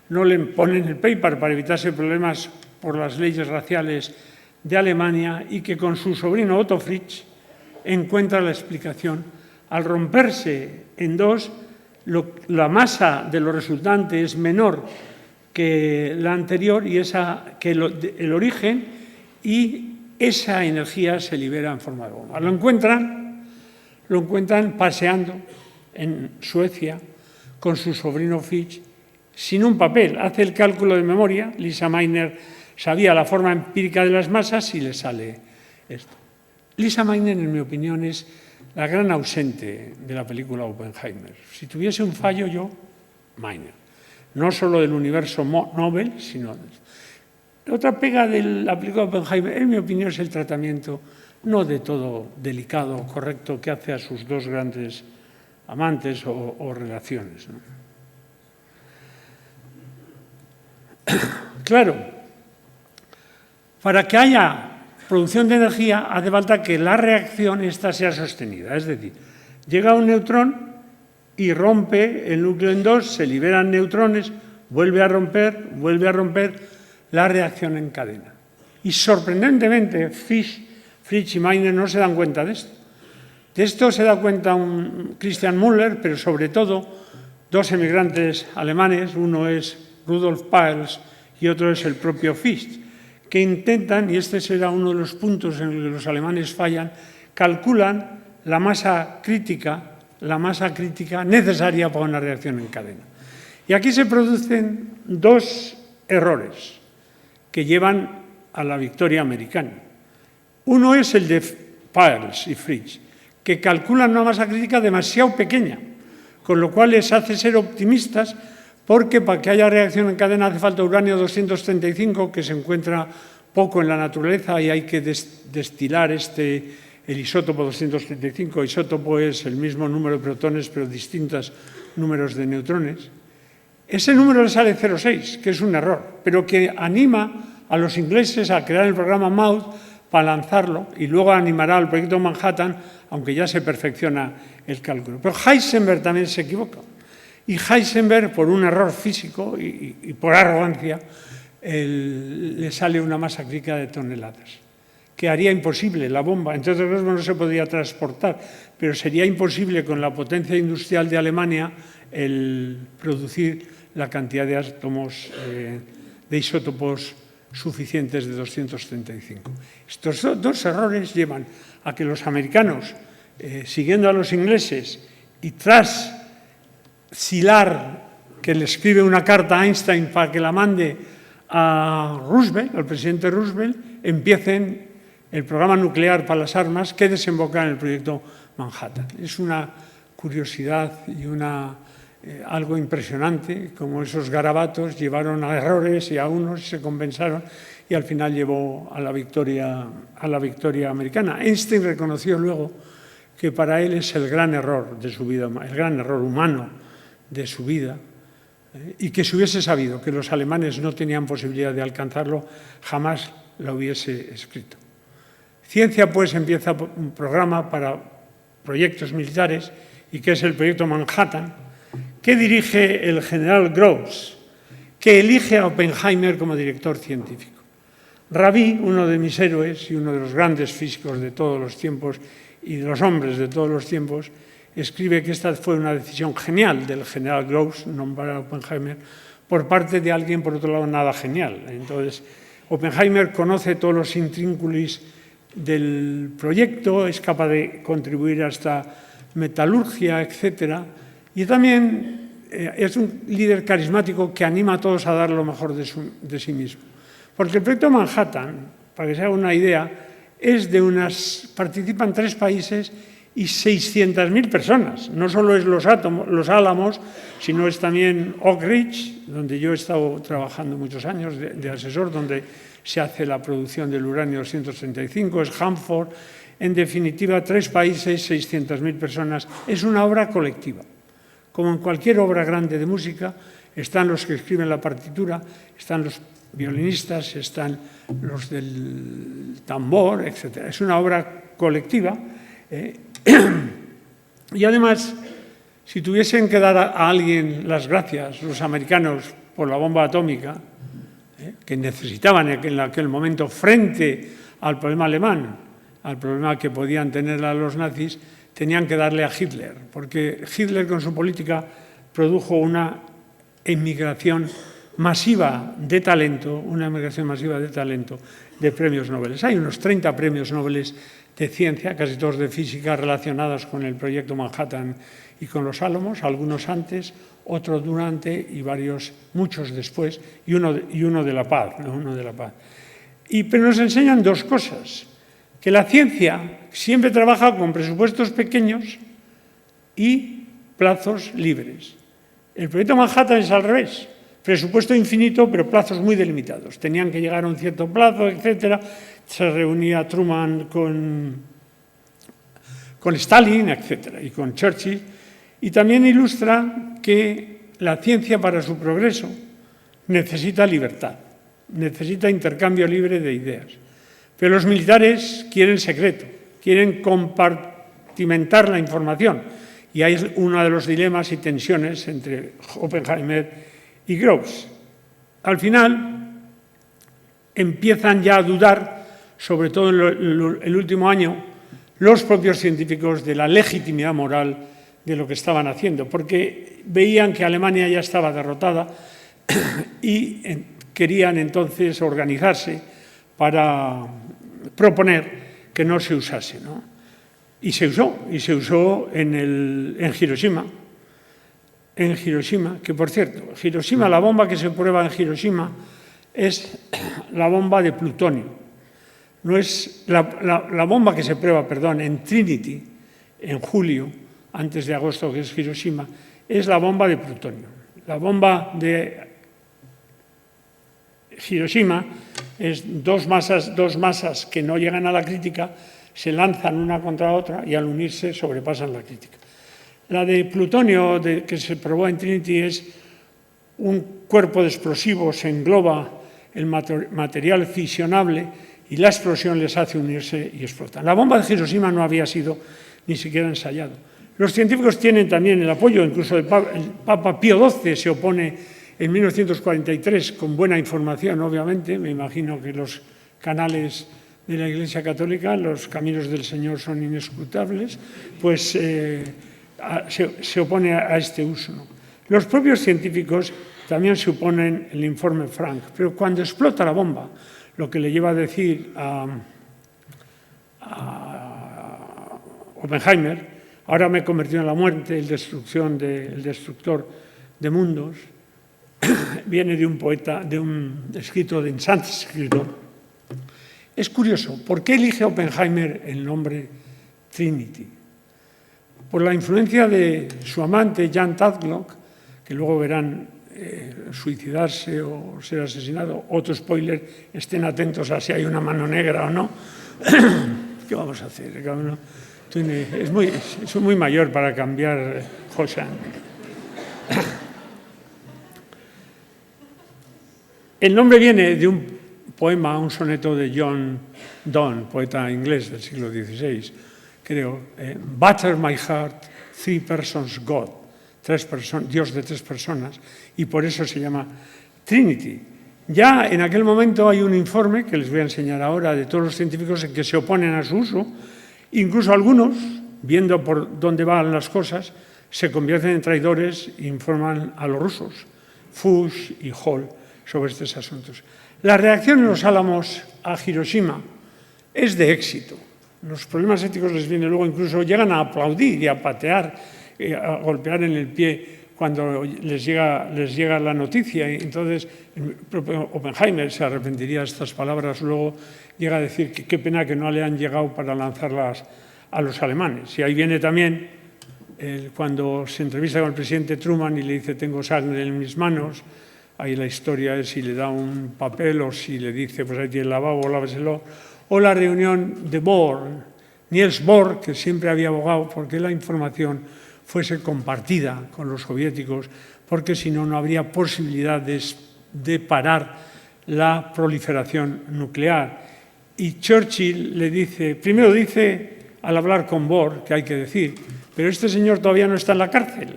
no le pone en el paper para evitarse problemas por las leyes raciales de Alemania y que con su sobrino Otto Fritsch encuentra la explicación. Al romperse en dos, la masa de lo resultante es menor que la anterior y que el origen, y esa energía se libera en forma de bomba. Lo encuentran paseando en Suecia con su sobrino Fritsch sin un papel. Hace el cálculo de memoria, Lisa Meitner sabía la forma empírica de las masas y le sale esto. Lisa Meitner, en mi opinión, es la gran ausente de la película Oppenheimer. Si tuviese un fallo yo, Meitner. No solo del universo Nobel, sino... Otra pega de la película Oppenheimer, en mi opinión, es el tratamiento no de todo delicado, correcto, que hace a sus dos grandes amantes o relaciones, ¿no? Claro, para que haya producción de energía hace falta que la reacción esta sea sostenida. Es decir, llega un neutrón y rompe el núcleo en dos, se liberan neutrones, vuelve a romper, la reacción en cadena. Y sorprendentemente, Fritsch y Meitner no se dan cuenta de esto. De esto se da cuenta Christian Müller, pero sobre todo dos emigrantes alemanes, uno es Rudolf Peierls y otro es el propio Fichte, que intentan, y este será uno de los puntos en los que los alemanes fallan, calculan la masa crítica necesaria para una reacción en cadena. Y aquí se producen dos errores que llevan a la victoria americana. Uno es el de Peierls y Fritsch, que calculan una masa crítica demasiado pequeña, con lo cual les hace ser optimistas, porque para que haya reacción en cadena hace falta uranio 235, que se encuentra poco en la naturaleza y hay que destilar el isótopo 235. Isótopo es el mismo número de protones, pero distintos números de neutrones. Ese número le sale 0,6, que es un error, pero que anima a los ingleses a crear el programa MAUT para lanzarlo y luego animará al proyecto Manhattan, aunque ya se perfecciona el cálculo. Pero Heisenberg también se equivoca. Y Heisenberg, por un error físico y por arrogancia, le sale una masa crítica de toneladas, que haría imposible la bomba. Entre otras cosas, no se podría transportar, pero sería imposible con la potencia industrial de Alemania el producir la cantidad de átomos de isótopos suficientes de 235. Estos dos errores llevan a que los americanos, siguiendo a los ingleses y tras Szilard, que le escribe una carta a Einstein para que la mande a Roosevelt, al presidente Roosevelt, empiecen el programa nuclear para las armas que desemboca en el proyecto Manhattan. Es una curiosidad y una algo impresionante, como esos garabatos llevaron a errores y a unos se compensaron y al final llevó a la victoria americana. Einstein reconoció luego que para él es el gran error de su vida, el gran error humano de su vida, y que si hubiese sabido que los alemanes no tenían posibilidad de alcanzarlo, jamás lo hubiese escrito. Ciencia, pues, empieza un programa para proyectos militares, y que es el proyecto Manhattan, que dirige el general Groves, que elige a Oppenheimer como director científico. Rabi, uno de mis héroes y uno de los grandes físicos de todos los tiempos y de los hombres de todos los tiempos, escribe que esta fue una decisión genial del general Groves, nombrar a Oppenheimer, por parte de alguien, por otro lado, nada genial. Entonces, Oppenheimer conoce todos los intrínculos del proyecto, es capaz de contribuir a esta metalurgia, etc. Y también es un líder carismático que anima a todos a dar lo mejor de sí mismo. Porque el proyecto Manhattan, para que se haga una idea, participan 3 países y 600.000 personas. No solo es los Álamos, sino es también Oak Ridge, donde yo he estado trabajando muchos años de asesor, donde se hace la producción del uranio 235, es Hanford. En definitiva, 3 países, 600.000 personas. Es una obra colectiva. Como en cualquier obra grande de música, están los que escriben la partitura, están los violinistas, están los del tambor, etc. Es una obra colectiva. Y además, si tuviesen que dar a alguien las gracias, los americanos, por la bomba atómica, que necesitaban en aquel momento frente al problema alemán, al problema que podían tener los nazis, tenían que darle a Hitler, porque Hitler con su política produjo una emigración masiva de talento, de premios Nobel. Hay unos 30 premios Nobel de ciencia, casi todos de física, relacionados con el proyecto Manhattan y con los Álamos, algunos antes, otros durante y muchos después, y uno de la paz. Pero nos enseñan 2 cosas, que la ciencia siempre trabaja con presupuestos pequeños y plazos libres. El proyecto Manhattan es al revés. Presupuesto infinito, pero plazos muy delimitados. Tenían que llegar a un cierto plazo, etc. Se reunía Truman con Stalin, etc., y con Churchill. Y también ilustra que la ciencia, para su progreso, necesita libertad, necesita intercambio libre de ideas. Pero los militares quieren secreto, quieren compartimentar la información. Y ahí es uno de los dilemas y tensiones entre Oppenheimer y Groves. Al final, empiezan ya a dudar, sobre todo en el último año, los propios científicos de la legitimidad moral de lo que estaban haciendo, porque veían que Alemania ya estaba derrotada y querían entonces organizarse para proponer que no se usase, ¿no? Y se usó en Hiroshima. En Hiroshima, que por cierto, Hiroshima, la bomba que se prueba en Hiroshima es la bomba de plutonio. No es la bomba que se prueba, en Trinity, en julio, antes de agosto, que es Hiroshima, es la bomba de plutonio. La bomba de Hiroshima es dos masas que no llegan a la crítica, se lanzan una contra otra y al unirse sobrepasan la crítica. La de plutonio que se probó en Trinity es un cuerpo de explosivos, se engloba el material fisionable y la explosión les hace unirse y explotan. La bomba de Hiroshima no había sido ni siquiera ensayado. Los científicos tienen también el apoyo, incluso el Papa Pío XII se opone en 1943, con buena información, obviamente. Me imagino que los canales de la Iglesia Católica, los caminos del Señor son inescrutables, pues se opone a este uso, ¿no? Los propios científicos también se oponen el informe Frank, pero cuando explota la bomba, lo que le lleva a decir a Oppenheimer, ahora me he convertido en la muerte, el destructor de mundos, viene de un poeta, de un escrito en sánscrito. Es curioso, ¿por qué elige Oppenheimer el nombre Trinity? Por la influencia de su amante, Jan Tadlock, que luego verán suicidarse o ser asesinado. Otro spoiler, estén atentos a si hay una mano negra o no. ¿Qué vamos a hacer? Es muy mayor para cambiar Josean. El nombre viene de un poema, un soneto de John Donne, poeta inglés del siglo XVI, creo. Butter my heart, three persons God. Dios de tres personas, y por eso se llama Trinity. Ya en aquel momento hay un informe, que les voy a enseñar ahora, de todos los científicos en que se oponen a su uso. Incluso algunos, viendo por dónde van las cosas, se convierten en traidores e informan a los rusos, Fuchs y Hall, sobre estos asuntos. La reacción en los Álamos a Hiroshima es de éxito. Los problemas éticos les vienen luego, incluso llegan a aplaudir y a patear, a golpear en el pie cuando les llega la noticia. Y entonces el propio Oppenheimer se arrepentiría de estas palabras, luego llega a decir que qué pena que no le han llegado para lanzarlas a los alemanes. Y ahí viene también cuando se entrevista con el presidente Truman y le dice tengo sangre en mis manos. Ahí la historia es si le da un papel o si le dice pues ahí tiene el lavabo, láveselo. O la reunión de Bohr, Niels Bohr, que siempre había abogado porque la información fuese compartida con los soviéticos, porque si no, no habría posibilidad de parar la proliferación nuclear. Y Churchill le dice, primero dice, al hablar con Bohr, que hay que decir, pero este señor todavía no está en la cárcel.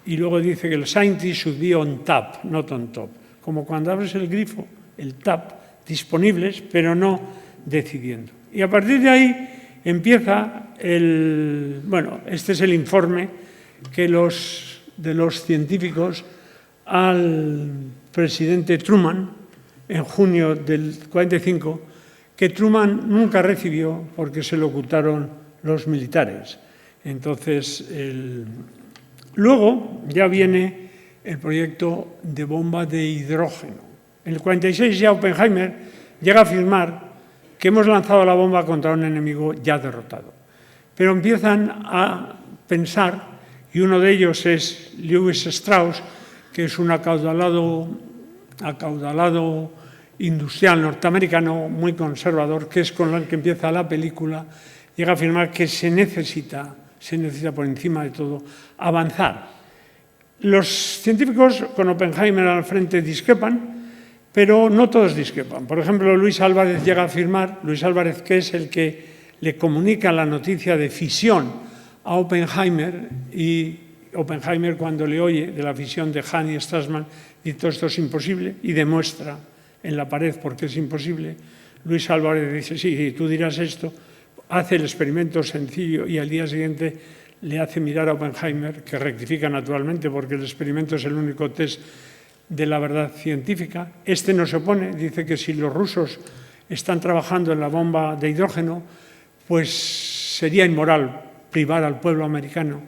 Y luego dice que el scientist should be on tap, not on top. Como cuando abres el grifo, el tap, disponibles, pero no decidiendo. Y a partir de ahí empieza este es el informe que de los científicos al presidente Truman en junio del 45, que Truman nunca recibió porque se lo ocultaron los militares. Entonces, luego ya viene el proyecto de bomba de hidrógeno. En el 46 ya Oppenheimer llega a afirmar que hemos lanzado la bomba contra un enemigo ya derrotado. Pero empiezan a pensar, y uno de ellos es Lewis Strauss, que es un acaudalado industrial norteamericano muy conservador, que es con el que empieza la película, llega a afirmar que se necesita por encima de todo avanzar. Los científicos con Oppenheimer al frente discrepan, pero no todos discrepan. Por ejemplo, Luis Álvarez llega a afirmar, Luis Álvarez, que es el que le comunica la noticia de fisión a Oppenheimer, y Oppenheimer, cuando le oye de la fisión de Hahn y Strassman, dice todo esto es imposible y demuestra en la pared por qué es imposible. Luis Álvarez dice, sí, tú dirás esto, hace el experimento sencillo y al día siguiente le hace mirar a Oppenheimer, que rectifica naturalmente porque el experimento es el único test de la verdad científica. Este no se opone, dice que si los rusos están trabajando en la bomba de hidrógeno, pues sería inmoral privar al pueblo americano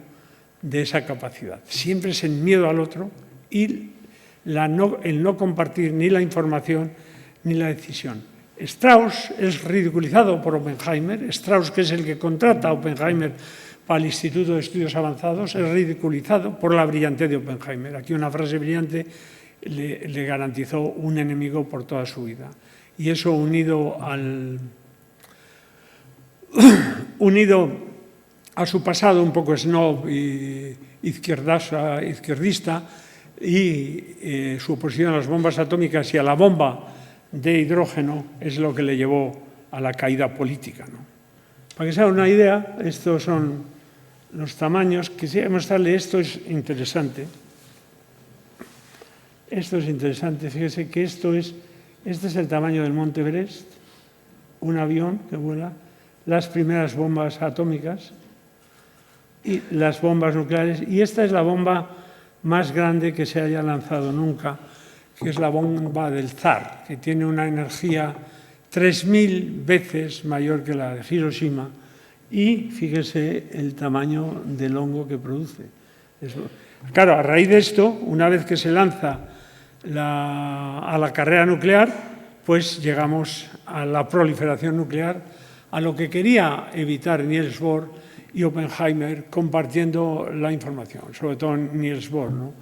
de esa capacidad. Siempre es el miedo al otro y el no compartir ni la información ni la decisión. Strauss es ridiculizado por Oppenheimer. Strauss, que es el que contrata a Oppenheimer para el Instituto de Estudios Avanzados, es ridiculizado por la brillantez de Oppenheimer. Aquí una frase brillante le garantizó un enemigo por toda su vida. Y eso unido a su pasado un poco snob y izquierdista y su oposición a las bombas atómicas y a la bomba de hidrógeno es lo que le llevó a la caída política, ¿no? Para que se hagan una idea, estos son los tamaños. Quisiera mostrarle, esto es interesante. Esto es interesante, fíjese que este es el tamaño del Monte Everest, un avión que vuela, las primeras bombas atómicas y las bombas nucleares, y esta es la bomba más grande que se haya lanzado nunca, que es la bomba del Tsar, que tiene una energía 3.000 veces mayor que la de Hiroshima, y fíjese el tamaño del hongo que produce. Claro, a raíz de esto, una vez que se lanza a la carrera nuclear, pues llegamos a la proliferación nuclear, a lo que quería evitar Niels Bohr y Oppenheimer compartiendo la información, sobre todo Niels Bohr, ¿no?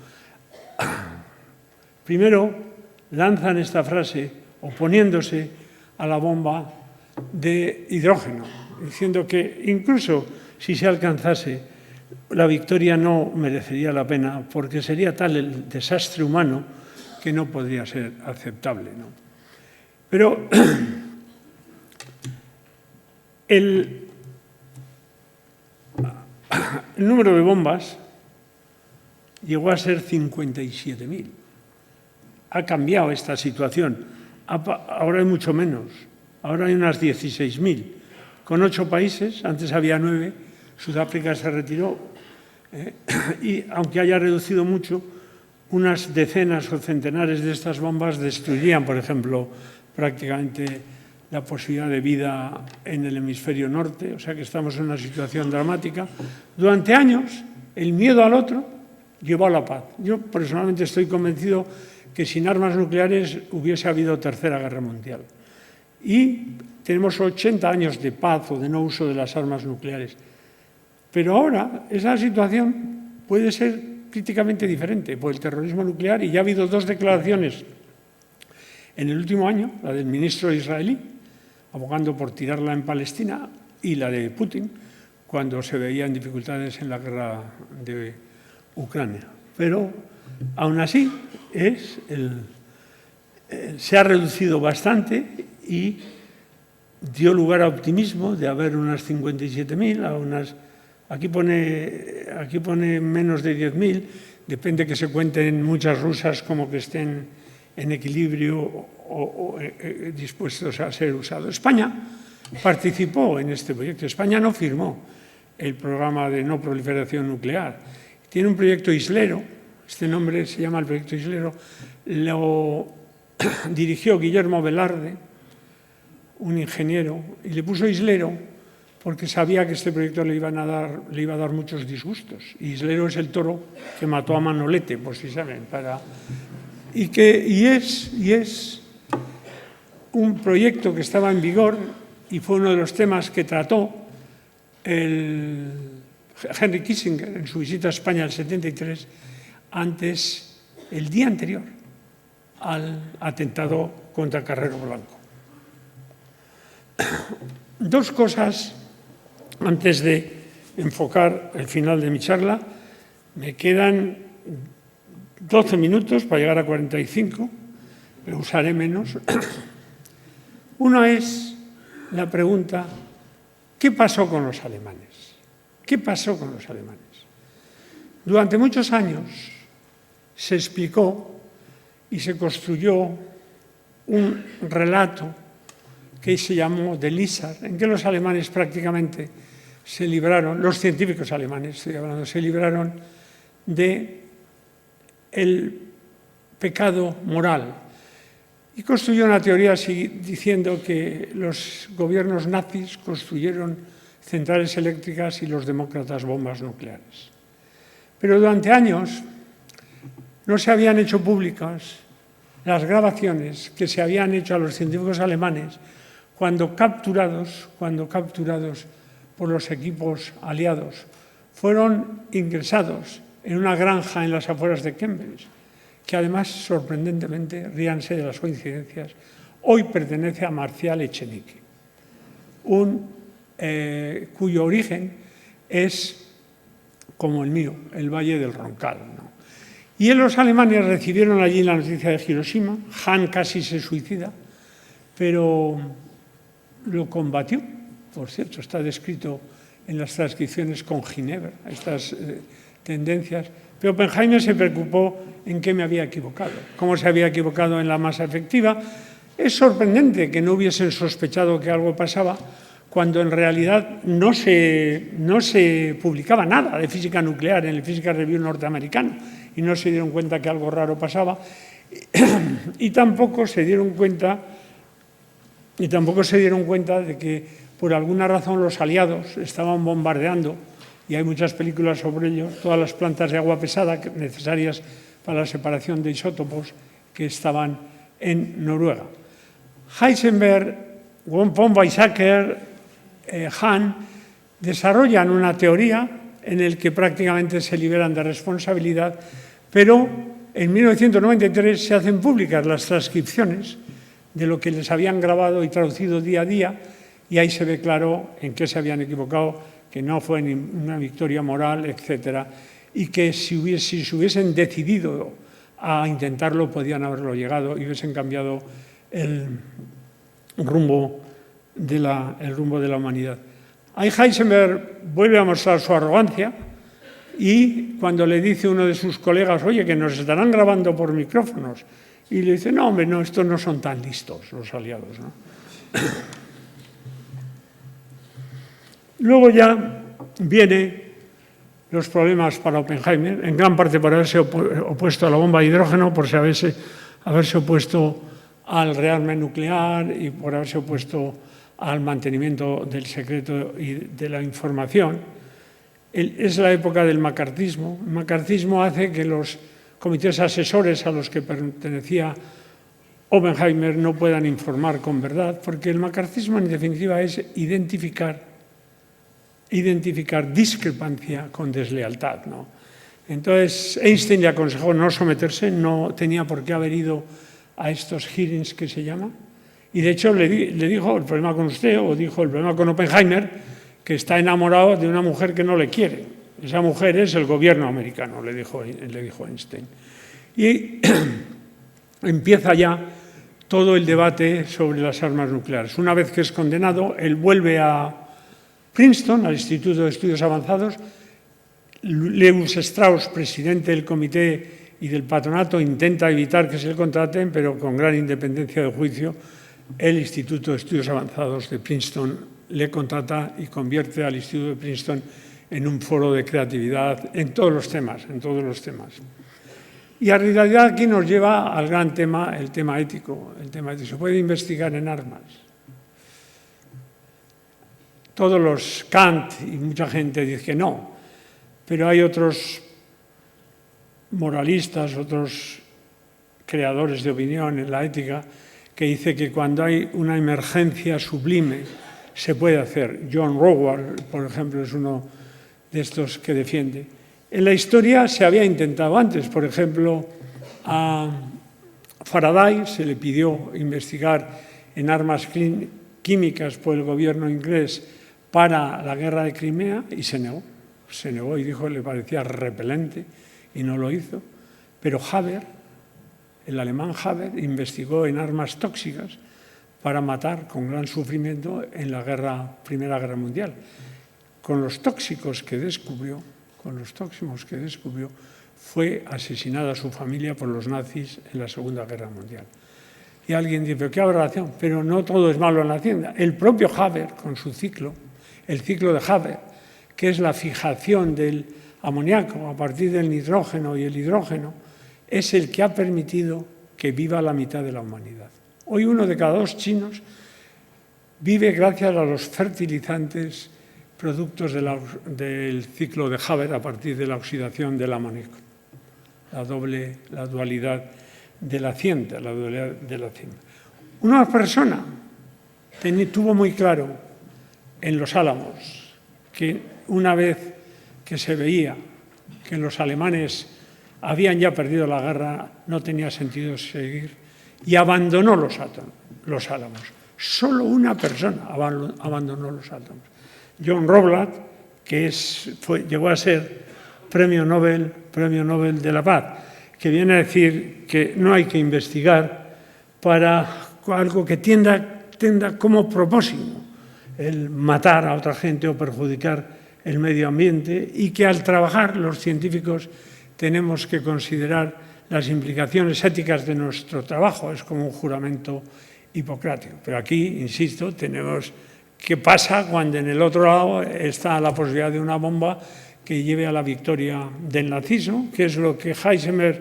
primero lanzan esta frase oponiéndose a la bomba de hidrógeno, diciendo que incluso si se alcanzase, la victoria no merecería la pena porque sería tal el desastre humano que no podría ser aceptable, ¿no? Pero el número de bombas llegó a ser 57.000. Ha cambiado esta situación. Ahora hay mucho menos. Ahora hay unas 16.000. Con 8 países, antes había 9, Sudáfrica se retiró. Y aunque haya reducido mucho, unas decenas o centenares de estas bombas destruirían, por ejemplo, prácticamente la posibilidad de vida en el hemisferio norte, o sea que estamos en una situación dramática. Durante años, el miedo al otro llevó a la paz. Yo personalmente estoy convencido que sin armas nucleares hubiese habido Tercera Guerra Mundial. Y tenemos 80 años de paz o de no uso de las armas nucleares. Pero ahora esa situación puede ser críticamente diferente por el terrorismo nuclear, y ya ha habido 2 declaraciones en el último año, la del ministro israelí, abogando por tirarla en Palestina, y la de Putin, cuando se veían dificultades en la guerra de Ucrania. Pero, aún así, se ha reducido bastante y dio lugar a optimismo de haber unas 57.000, a unas... Aquí pone menos de 10.000, depende que se cuenten muchas rusas como que estén en equilibrio o dispuestos a ser usados. España participó en este proyecto. España no firmó el programa de no proliferación nuclear. Tiene un proyecto Islero, este nombre se llama el proyecto Islero, lo dirigió Guillermo Velarde, un ingeniero, y le puso Islero porque sabía que este proyecto le iba a dar muchos disgustos. Y Islero es el toro que mató a Manolete, por si saben. Y es un proyecto que estaba en vigor y fue uno de los temas que trató Henry Kissinger en su visita a España el 73, el día anterior al atentado contra Carrero Blanco. 2 cosas antes de enfocar el final de mi charla. Me quedan 12 minutos para llegar a 45, pero usaré menos. Una es la pregunta, ¿qué pasó con los alemanes? ¿Qué pasó con los alemanes? Durante muchos años se explicó y se construyó un relato que se llamó de Lizard, en que los alemanes prácticamente se libraron, los científicos alemanes, se libraron del pecado moral. Y construyó una teoría así, diciendo que los gobiernos nazis construyeron centrales eléctricas y los demócratas bombas nucleares. Pero durante años no se habían hecho públicas las grabaciones que se habían hecho a los científicos alemanes cuando capturados por los equipos aliados, fueron ingresados en una granja en las afueras de Cambridge, que además, sorprendentemente, ríanse de las coincidencias, hoy pertenece a Marcial Echenique, cuyo origen es como el mío, el Valle del Roncal, ¿no? Y los alemanes recibieron allí la noticia de Hiroshima. Hahn casi se suicida, pero lo combatió. Por cierto, está descrito en las transcripciones con Ginebra, estas tendencias. Pero Oppenheimer se preocupó en qué me había equivocado, cómo se había equivocado en la masa efectiva. Es sorprendente que no hubiesen sospechado que algo pasaba cuando en realidad no se publicaba nada de física nuclear en el Physical Review norteamericano y no se dieron cuenta que algo raro pasaba y tampoco se dieron cuenta de que por alguna razón los aliados estaban bombardeando, y hay muchas películas sobre ello, todas las plantas de agua pesada necesarias para la separación de isótopos que estaban en Noruega. Heisenberg, von Weizsäcker, Hahn desarrollan una teoría en la que prácticamente se liberan de responsabilidad, pero en 1993 se hacen públicas las transcripciones de lo que les habían grabado y traducido día a día, y ahí se ve claro en qué se habían equivocado, que no fue una victoria moral, etcétera, y que si se hubiesen decidido a intentarlo, podían haberlo llegado y hubiesen cambiado el rumbo de la humanidad. Ahí Heisenberg vuelve a mostrar su arrogancia y cuando le dice uno de sus colegas, oye, que nos estarán grabando por micrófonos, y le dice, no, hombre, no, estos no son tan listos, los aliados, ¿no? Luego ya vienen los problemas para Oppenheimer, en gran parte por haberse opuesto a la bomba de hidrógeno, por haberse opuesto al rearme nuclear y por haberse opuesto al mantenimiento del secreto y de la información. Es la época del macartismo. El macartismo hace que los comités asesores a los que pertenecía Oppenheimer no puedan informar con verdad, porque el macartismo en definitiva es identificar discrepancia con deslealtad, ¿no? Entonces Einstein le aconsejó no someterse, no tenía por qué haber ido a estos hearings que se llaman, y de hecho le dijo el problema con usted, o dijo el problema con Oppenheimer, que está enamorado de una mujer que no le quiere. Esa mujer es el gobierno americano, le dijo Einstein. Y empieza ya todo el debate sobre las armas nucleares. Una vez que es condenado, él vuelve a Princeton, al Instituto de Estudios Avanzados. Lewis Strauss, presidente del comité y del patronato, intenta evitar que se le contraten, pero con gran independencia de juicio, el Instituto de Estudios Avanzados de Princeton le contrata y convierte al Instituto de Princeton en un foro de creatividad en todos los temas. Y en realidad aquí nos lleva al gran tema, el tema ético. ¿Se puede investigar en armas? Todos los Kant y mucha gente dice que no, pero hay otros moralistas, otros creadores de opinión en la ética, que dice que cuando hay una emergencia sublime se puede hacer. John Rothbard, por ejemplo, es uno de estos que defiende. En la historia se había intentado antes, por ejemplo, a Faraday se le pidió investigar en armas químicas por el gobierno inglés para la guerra de Crimea y se negó y dijo que le parecía repelente y no lo hizo. Pero Haber, el alemán Haber, investigó en armas tóxicas para matar con gran sufrimiento en la Primera Guerra Mundial. Con los tóxicos que descubrió, fue asesinada su familia por los nazis en la Segunda Guerra Mundial. Y alguien dice, ¿pero qué aberración? Pero no todo es malo en la ciencia. El propio Haber, con su ciclo, el ciclo de Haber, que es la fijación del amoníaco a partir del nitrógeno y el hidrógeno, es el que ha permitido que viva la mitad de la humanidad. Hoy 1 de cada 2 chinos vive gracias a los fertilizantes productos del ciclo de Haber a partir de la oxidación del amoníaco. La dualidad de la ciencia, Una persona tuvo muy claro en Los Álamos que una vez que se veía que los alemanes habían ya perdido la guerra, no tenía sentido seguir, y abandonó los Álamos. Solo una persona abandonó los Álamos. John Rothbard, que llegó a ser Premio Nobel de la Paz, que viene a decir que no hay que investigar para algo que tenga como propósito el matar a otra gente o perjudicar el medio ambiente, y que al trabajar los científicos tenemos que considerar las implicaciones éticas de nuestro trabajo. Es como un juramento hipocrático. Pero aquí, insisto, tenemos qué pasa cuando en el otro lado está la posibilidad de una bomba que lleve a la victoria del nazismo, que es lo que Heisenberg,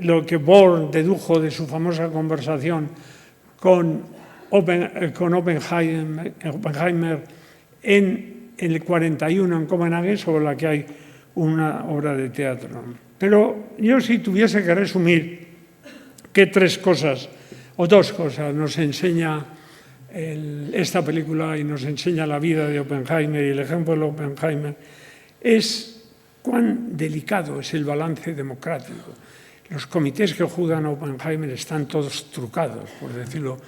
lo que Bohr dedujo de su famosa conversación con Oppenheimer en el 41 en Copenhague, sobre la que hay una obra de teatro. Pero yo, si tuviese que resumir qué 3 cosas o 2 cosas nos enseña esta película y nos enseña la vida de Oppenheimer y el ejemplo de Oppenheimer, es cuán delicado es el balance democrático. Los comités que juzgan a Oppenheimer están todos trucados, por decirlo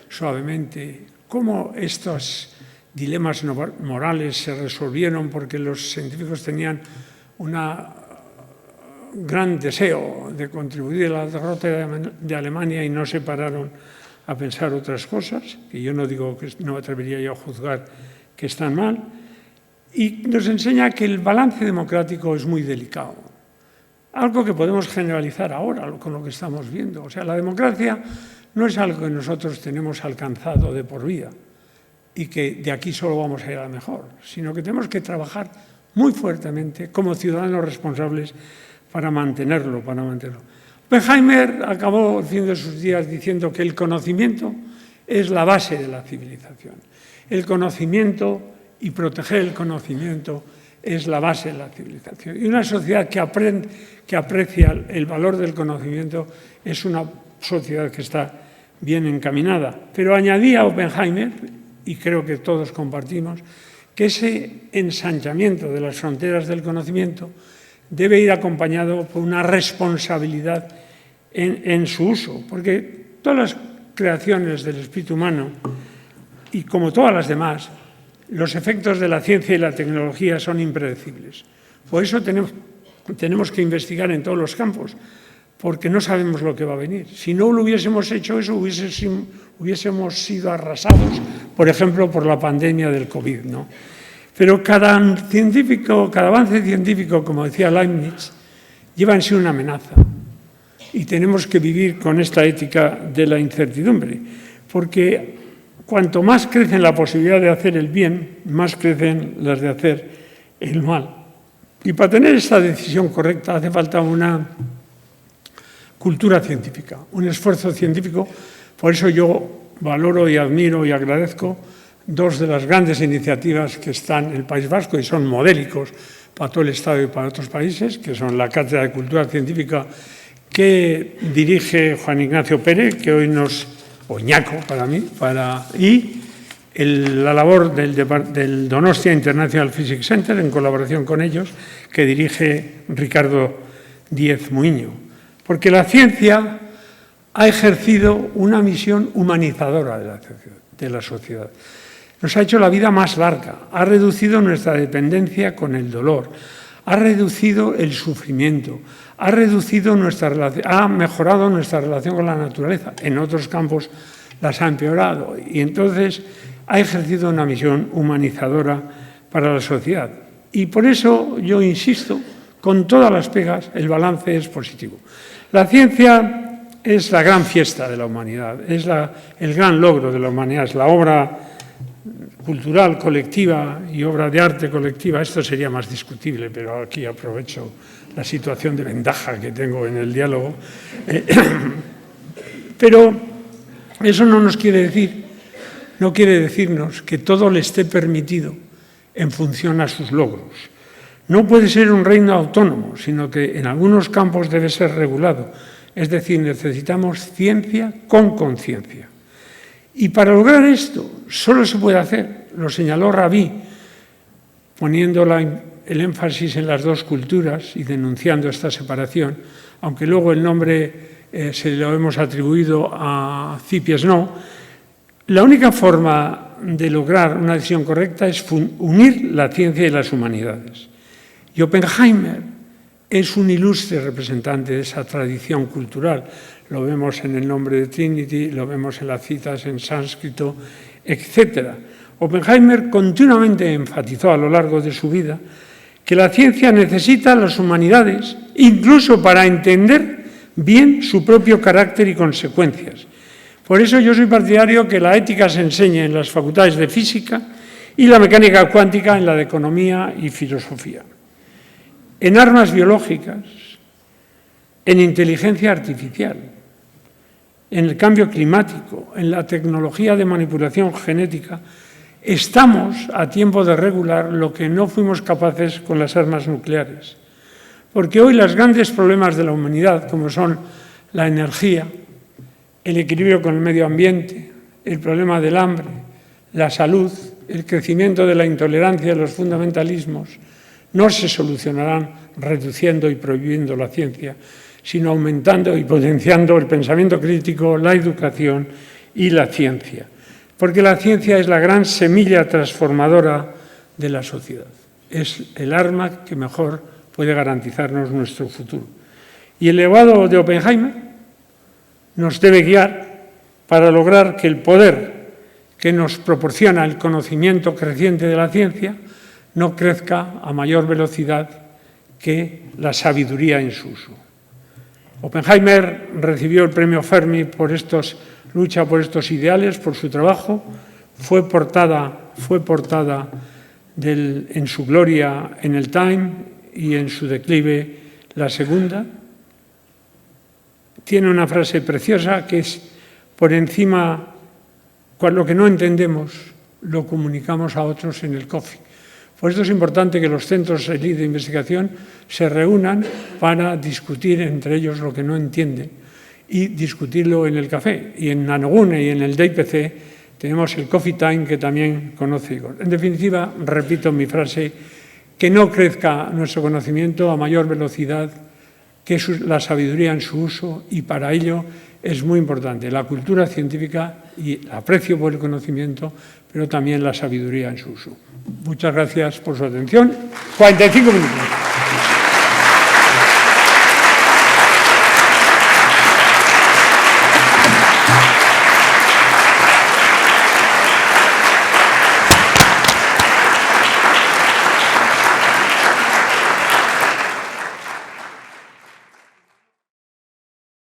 suavemente. ¿Cómo estos dilemas morales se resolvieron porque los científicos tenían un gran deseo de contribuir a la derrota de Alemania y no se pararon a pensar otras cosas? Que yo no digo, que no me atrevería yo a juzgar que están mal. Y nos enseña que el balance democrático es muy delicado. Algo que podemos generalizar ahora con lo que estamos viendo. O sea, la democracia no es algo que nosotros tenemos alcanzado de por vida y que de aquí solo vamos a ir a la mejor, sino que tenemos que trabajar muy fuertemente como ciudadanos responsables para mantenerlo. Oppenheimer acabó el fin de sus días diciendo que el conocimiento es la base de la civilización. El conocimiento y proteger el conocimiento es la base de la civilización. Y una sociedad que aprecia el valor del conocimiento es una sociedad que está bien encaminada. Pero añadía Oppenheimer, y creo que todos compartimos, que ese ensanchamiento de las fronteras del conocimiento debe ir acompañado por una responsabilidad en su uso, porque todas las creaciones del espíritu humano, y como todas las demás, los efectos de la ciencia y la tecnología son impredecibles. Por eso tenemos que investigar en todos los campos, porque no sabemos lo que va a venir. Si no lo hubiésemos hecho eso, hubiésemos sido arrasados, por ejemplo, por la pandemia del COVID, ¿no? Pero cada avance científico, como decía Leibniz, lleva en sí una amenaza. Y tenemos que vivir con esta ética de la incertidumbre, porque cuanto más crece la posibilidad de hacer el bien, más crecen las de hacer el mal. Y para tener esta decisión correcta hace falta una cultura científica, un esfuerzo científico. Por eso yo valoro y admiro y agradezco dos de las grandes iniciativas que están en el País Vasco y son modélicos para todo el Estado y para otros países, que son la Cátedra de Cultura Científica que dirige Juan Ignacio Pérez, que hoy Oñaco para mí, y la labor del Donostia International Physics Center, en colaboración con ellos, que dirige Ricardo Díez Muiño. Porque la ciencia ha ejercido una misión humanizadora de la sociedad. Nos ha hecho la vida más larga, ha reducido nuestra dependencia con el dolor, ha reducido el sufrimiento, ha mejorado nuestra relación con la naturaleza. En otros campos las ha empeorado y entonces ha ejercido una misión humanizadora para la sociedad. Y por eso yo insisto, con todas las pegas, el balance es positivo. La ciencia es la gran fiesta de la humanidad, es el gran logro de la humanidad, es la obra cultural colectiva y obra de arte colectiva. Esto sería más discutible, pero aquí aprovecho la situación de ventaja que tengo en el diálogo. Pero eso no quiere decirnos que todo le esté permitido en función a sus logros. No puede ser un reino autónomo, sino que en algunos campos debe ser regulado. Es decir, necesitamos ciencia con conciencia. Y para lograr esto, solo se puede hacer, lo señaló Rabí, poniendo el énfasis en las dos culturas y denunciando esta separación, aunque luego el nombre se lo hemos atribuido a Cipies, no. La única forma de lograr una decisión correcta es unir la ciencia y las humanidades. Y Oppenheimer es un ilustre representante de esa tradición cultural. Lo vemos en el nombre de Trinity, lo vemos en las citas en sánscrito, etc. Oppenheimer continuamente enfatizó a lo largo de su vida que la ciencia necesita a las humanidades, incluso para entender bien su propio carácter y consecuencias. Por eso yo soy partidario que la ética se enseñe en las facultades de física y la mecánica cuántica en la de economía y filosofía. En armas biológicas, en inteligencia artificial, en el cambio climático, en la tecnología de manipulación genética, estamos a tiempo de regular lo que no fuimos capaces con las armas nucleares. Porque hoy los grandes problemas de la humanidad, como son la energía, el equilibrio con el medio ambiente, el problema del hambre, la salud, el crecimiento de la intolerancia y los fundamentalismos, no se solucionarán reduciendo y prohibiendo la ciencia, sino aumentando y potenciando el pensamiento crítico, la educación y la ciencia. Porque la ciencia es la gran semilla transformadora de la sociedad. Es el arma que mejor puede garantizarnos nuestro futuro. Y el legado de Oppenheimer nos debe guiar para lograr que el poder que nos proporciona el conocimiento creciente de la ciencia no crezca a mayor velocidad que la sabiduría en su uso. Oppenheimer recibió el premio Fermi por lucha por estos ideales, por su trabajo. Fue portada en su gloria en el Time y en su declive la segunda. Tiene una frase preciosa que es: por encima, lo que no entendemos lo comunicamos a otros en el coffee. Por esto es importante que los centros de investigación se reúnan para discutir entre ellos lo que no entienden y discutirlo en el café. Y en Nanogune y en el DIPC tenemos el Coffee Time, que también conoce Igor. En definitiva, repito mi frase, que no crezca nuestro conocimiento a mayor velocidad que la sabiduría en su uso, y para ello es muy importante la cultura científica y el aprecio por el conocimiento, pero también la sabiduría en su uso. Muchas gracias por su atención. 45 minutos.